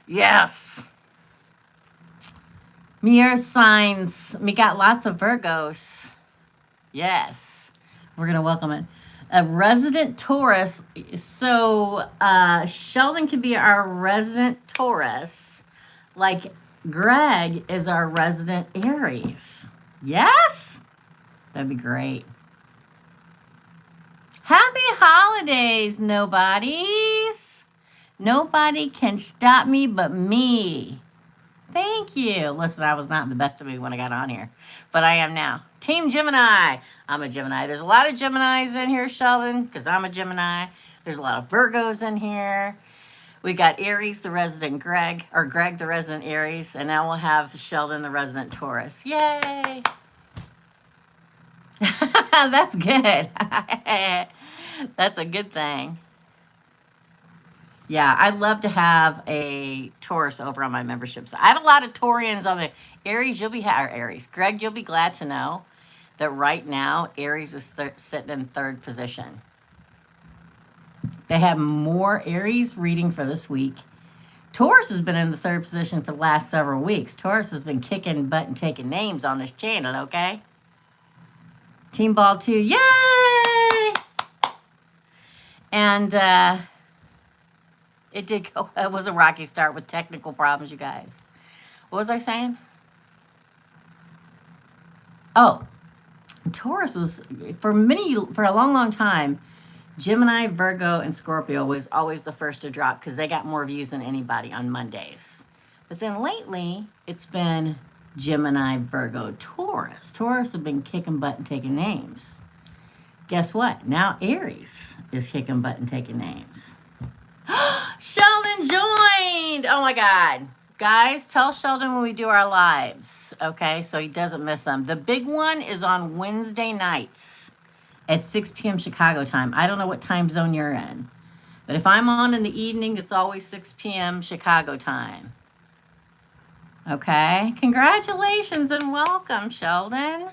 A: yes. Mirror signs. We got lots of Virgos. Yes. We're going to welcome it. A resident Taurus. So Sheldon can be our resident Taurus, like Greg is our resident Aries. Yes? That'd be great. Happy holidays, nobodies. Nobody can stop me but me. Thank you. Listen, I was not in the best of me when I got on here, but I am now. Team Gemini. I'm a Gemini. There's a lot of Geminis in here, Sheldon, because I'm a Gemini. There's a lot of Virgos in here. We got Aries, the resident Greg, or Greg, the resident Aries, and now we'll have Sheldon, the resident Taurus. Yay! That's good. That's a good thing. Yeah, I'd love to have a Taurus over on my membership. So I have a lot of Taurians on the Aries. Aries. Greg, you'll be glad to know that right now Aries is sitting in third position. They have more Aries reading for this week. Taurus has been in the third position for the last several weeks. Taurus has been kicking butt and taking names on this channel, okay? Team Ball 2, yay! And it was a rocky start with technical problems, you guys. What was I saying? Oh, Taurus was, for a long, long time, Gemini, Virgo, and Scorpio was always the first to drop because they got more views than anybody on Mondays. But then lately, it's been Gemini, Virgo, Taurus. Taurus have been kicking butt and taking names. Guess what? Now Aries is kicking butt and taking names. Sheldon joined! Oh my God. Guys, tell Sheldon when we do our lives, okay? So he doesn't miss them. The big one is on Wednesday nights at 6 p.m. Chicago time. I don't know what time zone you're in, But if I'm on in the evening, it's always 6 p.m. Chicago time. Okay? Congratulations and welcome, Sheldon.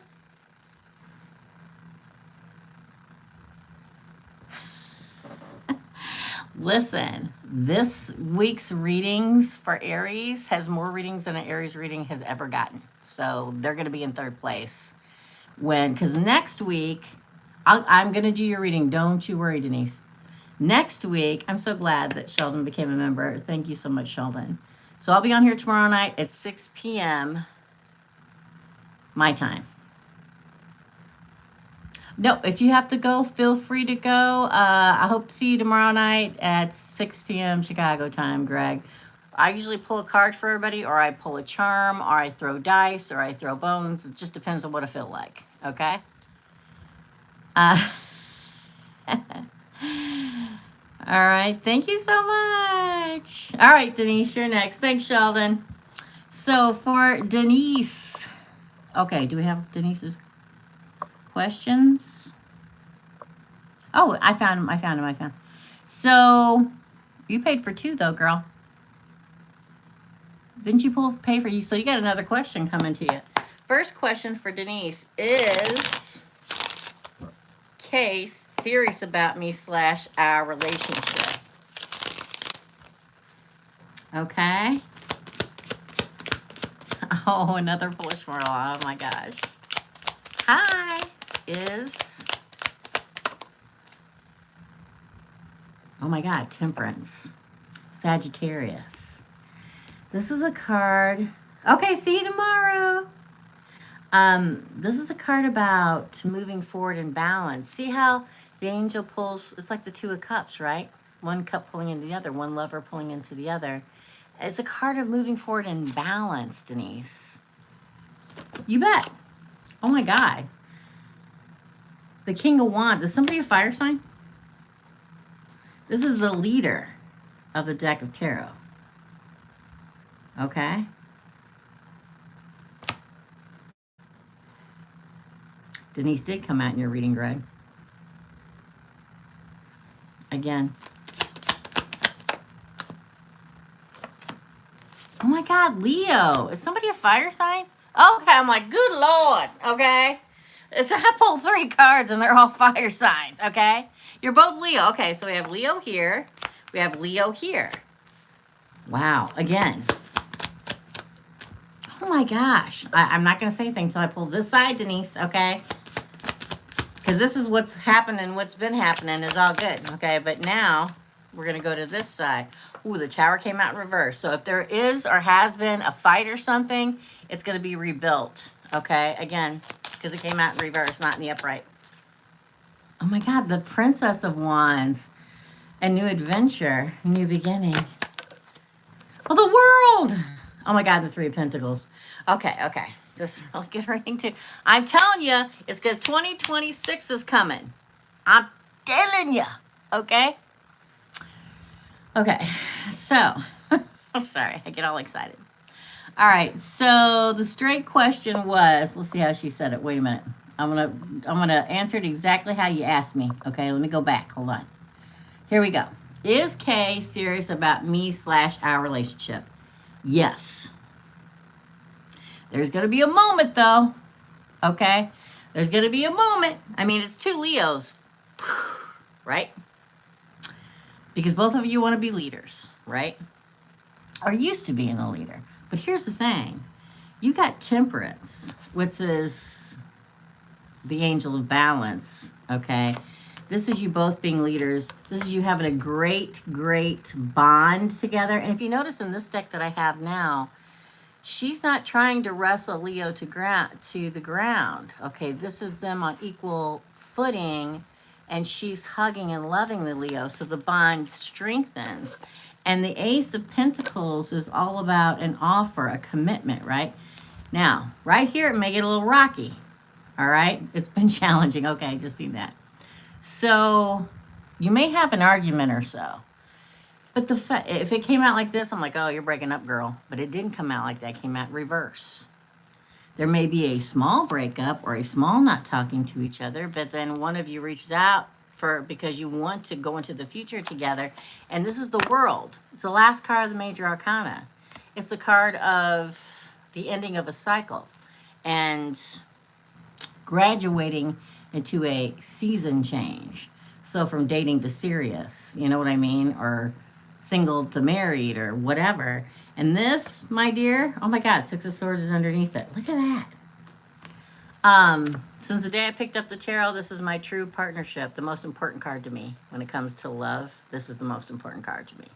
A: Listen, this week's readings for Aries has more readings than an Aries reading has ever gotten. So they're going to be in third place. Because next week, I'm going to do your reading. Don't you worry, Denise. Next week, I'm so glad that Sheldon became a member. Thank you so much, Sheldon. So I'll be on here tomorrow night at 6 p.m. my time. No, if you have to go, feel free to go. I hope to see you tomorrow night at 6 p.m. Chicago time, Greg. I usually pull a card for everybody, or I pull a charm, or I throw dice, or I throw bones. It just depends on what I feel like, okay? All right, thank you so much. All right, Denise, you're next. Thanks, Sheldon. So for Denise, okay, do we have Denise's questions? Oh, I found him. So you paid for 2 though, girl. Didn't you pay for you? So you got another question coming to you. First question for Denise is, Kay serious about me / our relationship? Okay. Oh, another bullish moral. Oh my gosh. Hi is, oh my God, Temperance. Sagittarius. This is a card. Okay, see you tomorrow. This is a card about moving forward in balance. See how the angel pulls, it's like the 2 of cups, right? One cup pulling into the other, one lover pulling into the other. It's a card of moving forward in balance, Denise. You bet. Oh my God. The King of Wands. Is somebody a fire sign? This is the leader of the deck of tarot. Okay. Denise did come out in your reading, Greg. Again. Oh my God, Leo. Is somebody a fire sign? Okay, I'm like, good Lord, okay? So I pulled 3 cards and they're all fire signs, okay? You're both Leo. Okay, so we have Leo here. We have Leo here. Wow, again. Oh my gosh. I'm not going to say anything until I pull this side, Denise, okay? Because this is what's happening, what's been happening is all good, okay? But now we're going to go to this side. Ooh, the Tower came out in reverse. So if there is or has been a fight or something, it's going to be rebuilt, okay? Again, because it came out in reverse, not in the upright. Oh my God, the Princess of Wands. A new adventure, new beginning. Oh, the world. Oh my God, the 3 of Pentacles. Okay. This is really good reading too. I'm telling you, it's because 2026 is coming. I'm telling you, okay? Okay, so, sorry, I get all excited. All right, so the straight question was, let's see how she said it. Wait a minute. I'm gonna answer it exactly how you asked me. Okay, let me go back. Hold on. Here we go. Is Kay serious about me / our relationship? Yes. There's going to be a moment, though. Okay? There's going to be a moment. I mean, it's 2 Leos. Right? Because both of you want to be leaders, right? Or used to being a leader. But here's the thing. You got Temperance, which is the angel of balance, okay? This is you both being leaders. This is you having a great, great bond together. And if you notice in this deck that I have now, she's not trying to wrestle Leo to the ground. Okay, this is them on equal footing, and she's hugging and loving the Leo, so the bond strengthens. And the Ace of Pentacles is all about an offer, a commitment, right? Now, right here, it may get a little rocky, all right? It's been challenging. Okay, I just seen that. So you may have an argument or so. But if it came out like this, I'm like, oh, you're breaking up, girl. But it didn't come out like that. It came out reverse. There may be a small breakup or a small not talking to each other, but then one of you reaches out because you want to go into the future together. And this is the World. It's the last card of the major arcana. It's the card of the ending of a cycle and graduating into a season change. So from dating to serious, you know what I mean? Or single to married or whatever. And this, my dear, oh my God, Six of Swords is underneath it. Look at that. Since the day I picked up the tarot, this is my true partnership, the most important card to me when it comes to love. This is the most important card to me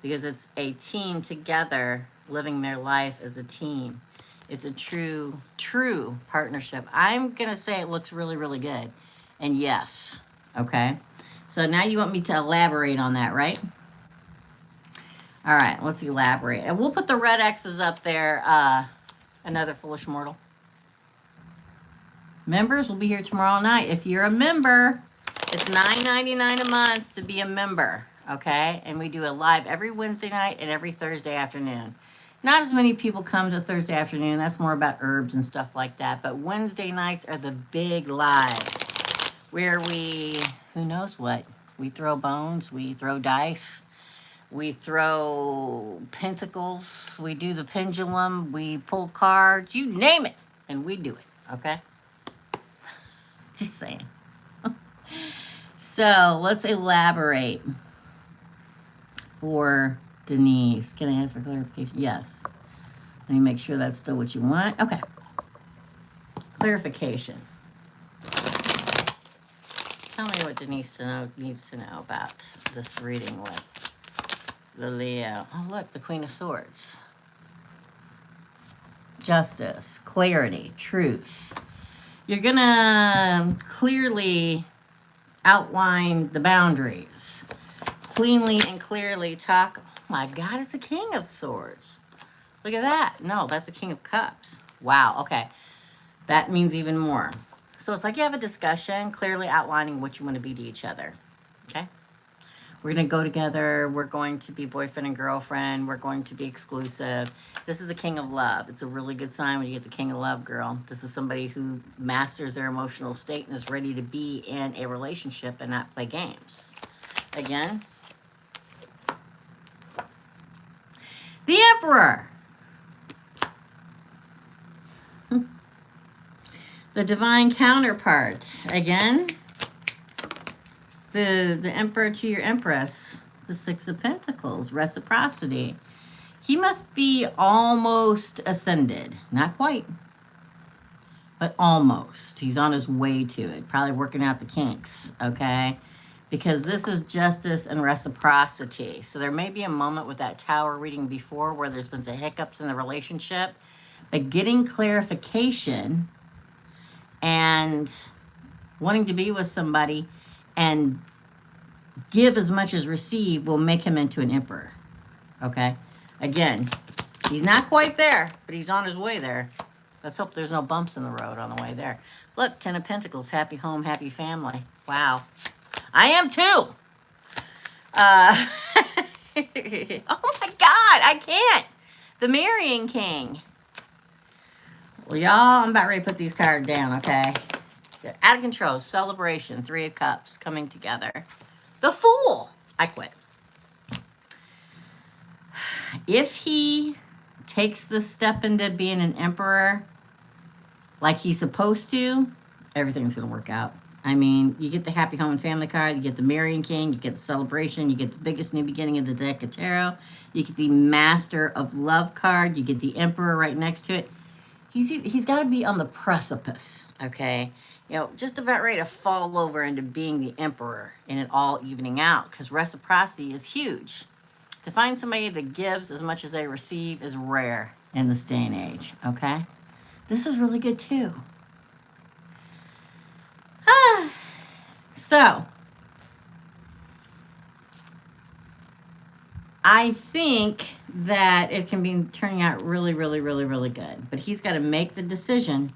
A: because it's a team together living their life as a team. It's a true, true partnership. I'm going to say it looks really, really good. And yes, okay? So now you want me to elaborate on that, right? All right, let's elaborate. And we'll put the red X's up there. Another foolish mortal. Members will be here tomorrow night. If you're a member, it's $9.99 a month to be a member, okay? And we do a live every Wednesday night and every Thursday afternoon. Not as many people come to Thursday afternoon. That's more about herbs and stuff like that. But Wednesday nights are the big lives where we, who knows what? We throw bones, we throw dice, we throw pentacles, we do the pendulum, we pull cards, you name it, and we do it, okay? Just saying. So let's elaborate for Denise. Can I ask for clarification? Yes. Let me make sure that's still what you want. Okay. Clarification. Tell me what Denise needs to know about this reading with the Leo. Oh, look, the Queen of Swords. Justice, clarity, truth. You're going to clearly outline the boundaries. Cleanly and clearly talk. Oh my God, it's a King of Swords. Look at that. No, that's a King of Cups. Wow, okay. That means even more. So it's like you have a discussion, clearly outlining what you want to be to each other. Okay? We're going to go together. We're going to be boyfriend and girlfriend. We're going to be exclusive. This is the King of Love. It's a really good sign when you get the King of Love, girl. This is somebody who masters their emotional state and is ready to be in a relationship and not play games. Again, the Emperor. The divine counterpart. Again, the Emperor to your Empress. The Six of Pentacles. Reciprocity. He must be almost ascended. Not quite, but almost. He's on his way to it. Probably working out the kinks, okay? Because this is justice and reciprocity. So there may be a moment with that Tower reading before where there's been some hiccups in the relationship. But getting clarification and wanting to be with somebody and give as much as receive will make him into an emperor, okay? Again, he's not quite there, but he's on his way there. Let's hope there's no bumps in the road on the way there. Look, Ten of Pentacles, happy home, happy family. Wow. I am too. Oh my God, I can't. The Marrying King. Well, y'all, I'm about ready to put these cards down, okay? They're out of control. Celebration. Three of Cups coming together. The Fool. I quit. If he takes this step into being an emperor like he's supposed to, everything's going to work out. I mean, you get the Happy Home and Family card, you get the Marrying King, you get the Celebration, you get the biggest new beginning of the deck of tarot, you get the Master of Love card, you get the Emperor right next to it. He's got to be on the precipice, okay? You know, just about ready to fall over into being the Emperor and it all evening out because reciprocity is huge. To find somebody that gives as much as they receive is rare in this day and age, okay? This is really good too. So, I think that it can be turning out really, really, really, really good. But he's got to make the decision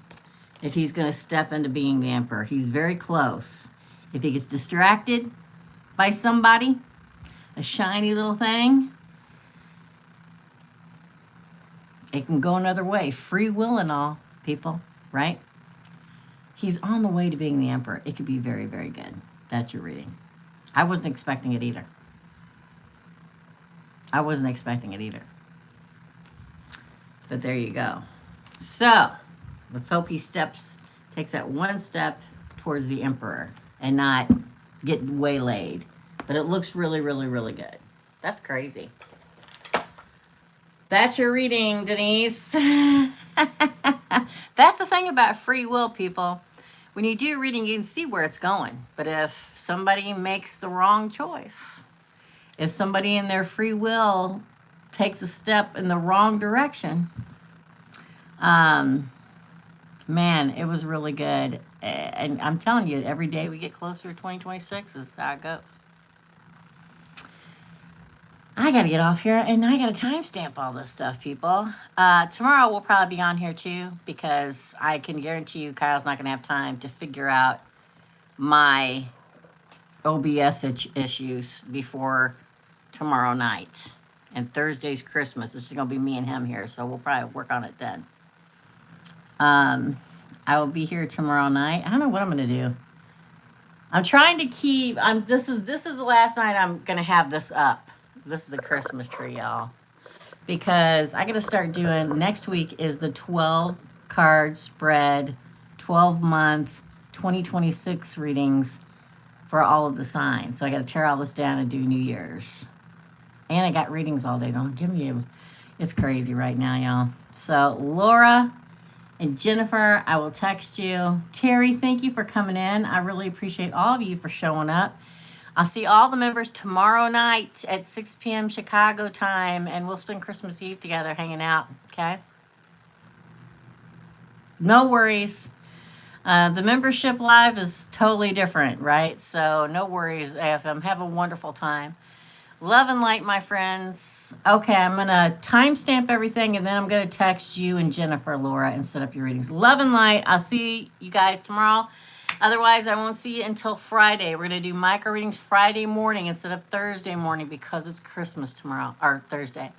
A: if he's going to step into being the Emperor. He's very close. If he gets distracted by somebody, a shiny little thing, it can go another way. Free will and all, people, right? He's on the way to being the Emperor. It could be very, very good. That's your reading. I wasn't expecting it either. But there you go. So, let's hope he takes that one step towards the Emperor and not get waylaid. But it looks really, really, really good. That's crazy. That's your reading, Denise. That's the thing about free will, people. When you do reading, you can see where it's going. But if somebody makes the wrong choice, if somebody in their free will takes a step in the wrong direction, man, it was really good. And I'm telling you, every day we get closer to 2026 is how it goes. I got to get off here, and I got to timestamp all this stuff, people. Tomorrow we'll probably be on here, too, because I can guarantee you Kyle's not going to have time to figure out my OBS issues before tomorrow night. And Thursday's Christmas. It's just going to be me and him here, so we'll probably work on it then. I will be here tomorrow night. I don't know what I'm going to do. I'm trying to keep... This is the last night I'm going to have this up. This is the Christmas tree, y'all. Because I got to start doing... Next week is the 12 card spread, 12-month, 2026 readings for all of the signs. So I got to tear all this down and do New Year's. And I got readings all day. Don't give me... It's crazy right now, y'all. So, Laura and Jennifer, I will text you. Terry, thank you for coming in. I really appreciate all of you for showing up. I'll see all the members tomorrow night at 6 p.m. Chicago time, and we'll spend Christmas Eve together hanging out, okay? No worries. The membership live is totally different, right? So no worries, AFM. Have a wonderful time. Love and light, my friends. Okay, I'm going to timestamp everything, and then I'm going to text you and Jennifer, Laura, and set up your readings. Love and light. I'll see you guys tomorrow. Otherwise, I won't see you until Friday. We're going to do micro readings Friday morning instead of Thursday morning because it's Christmas tomorrow, or Thursday.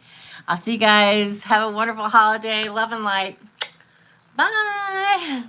A: I'll see you guys. Have a wonderful holiday. Love and light. Bye.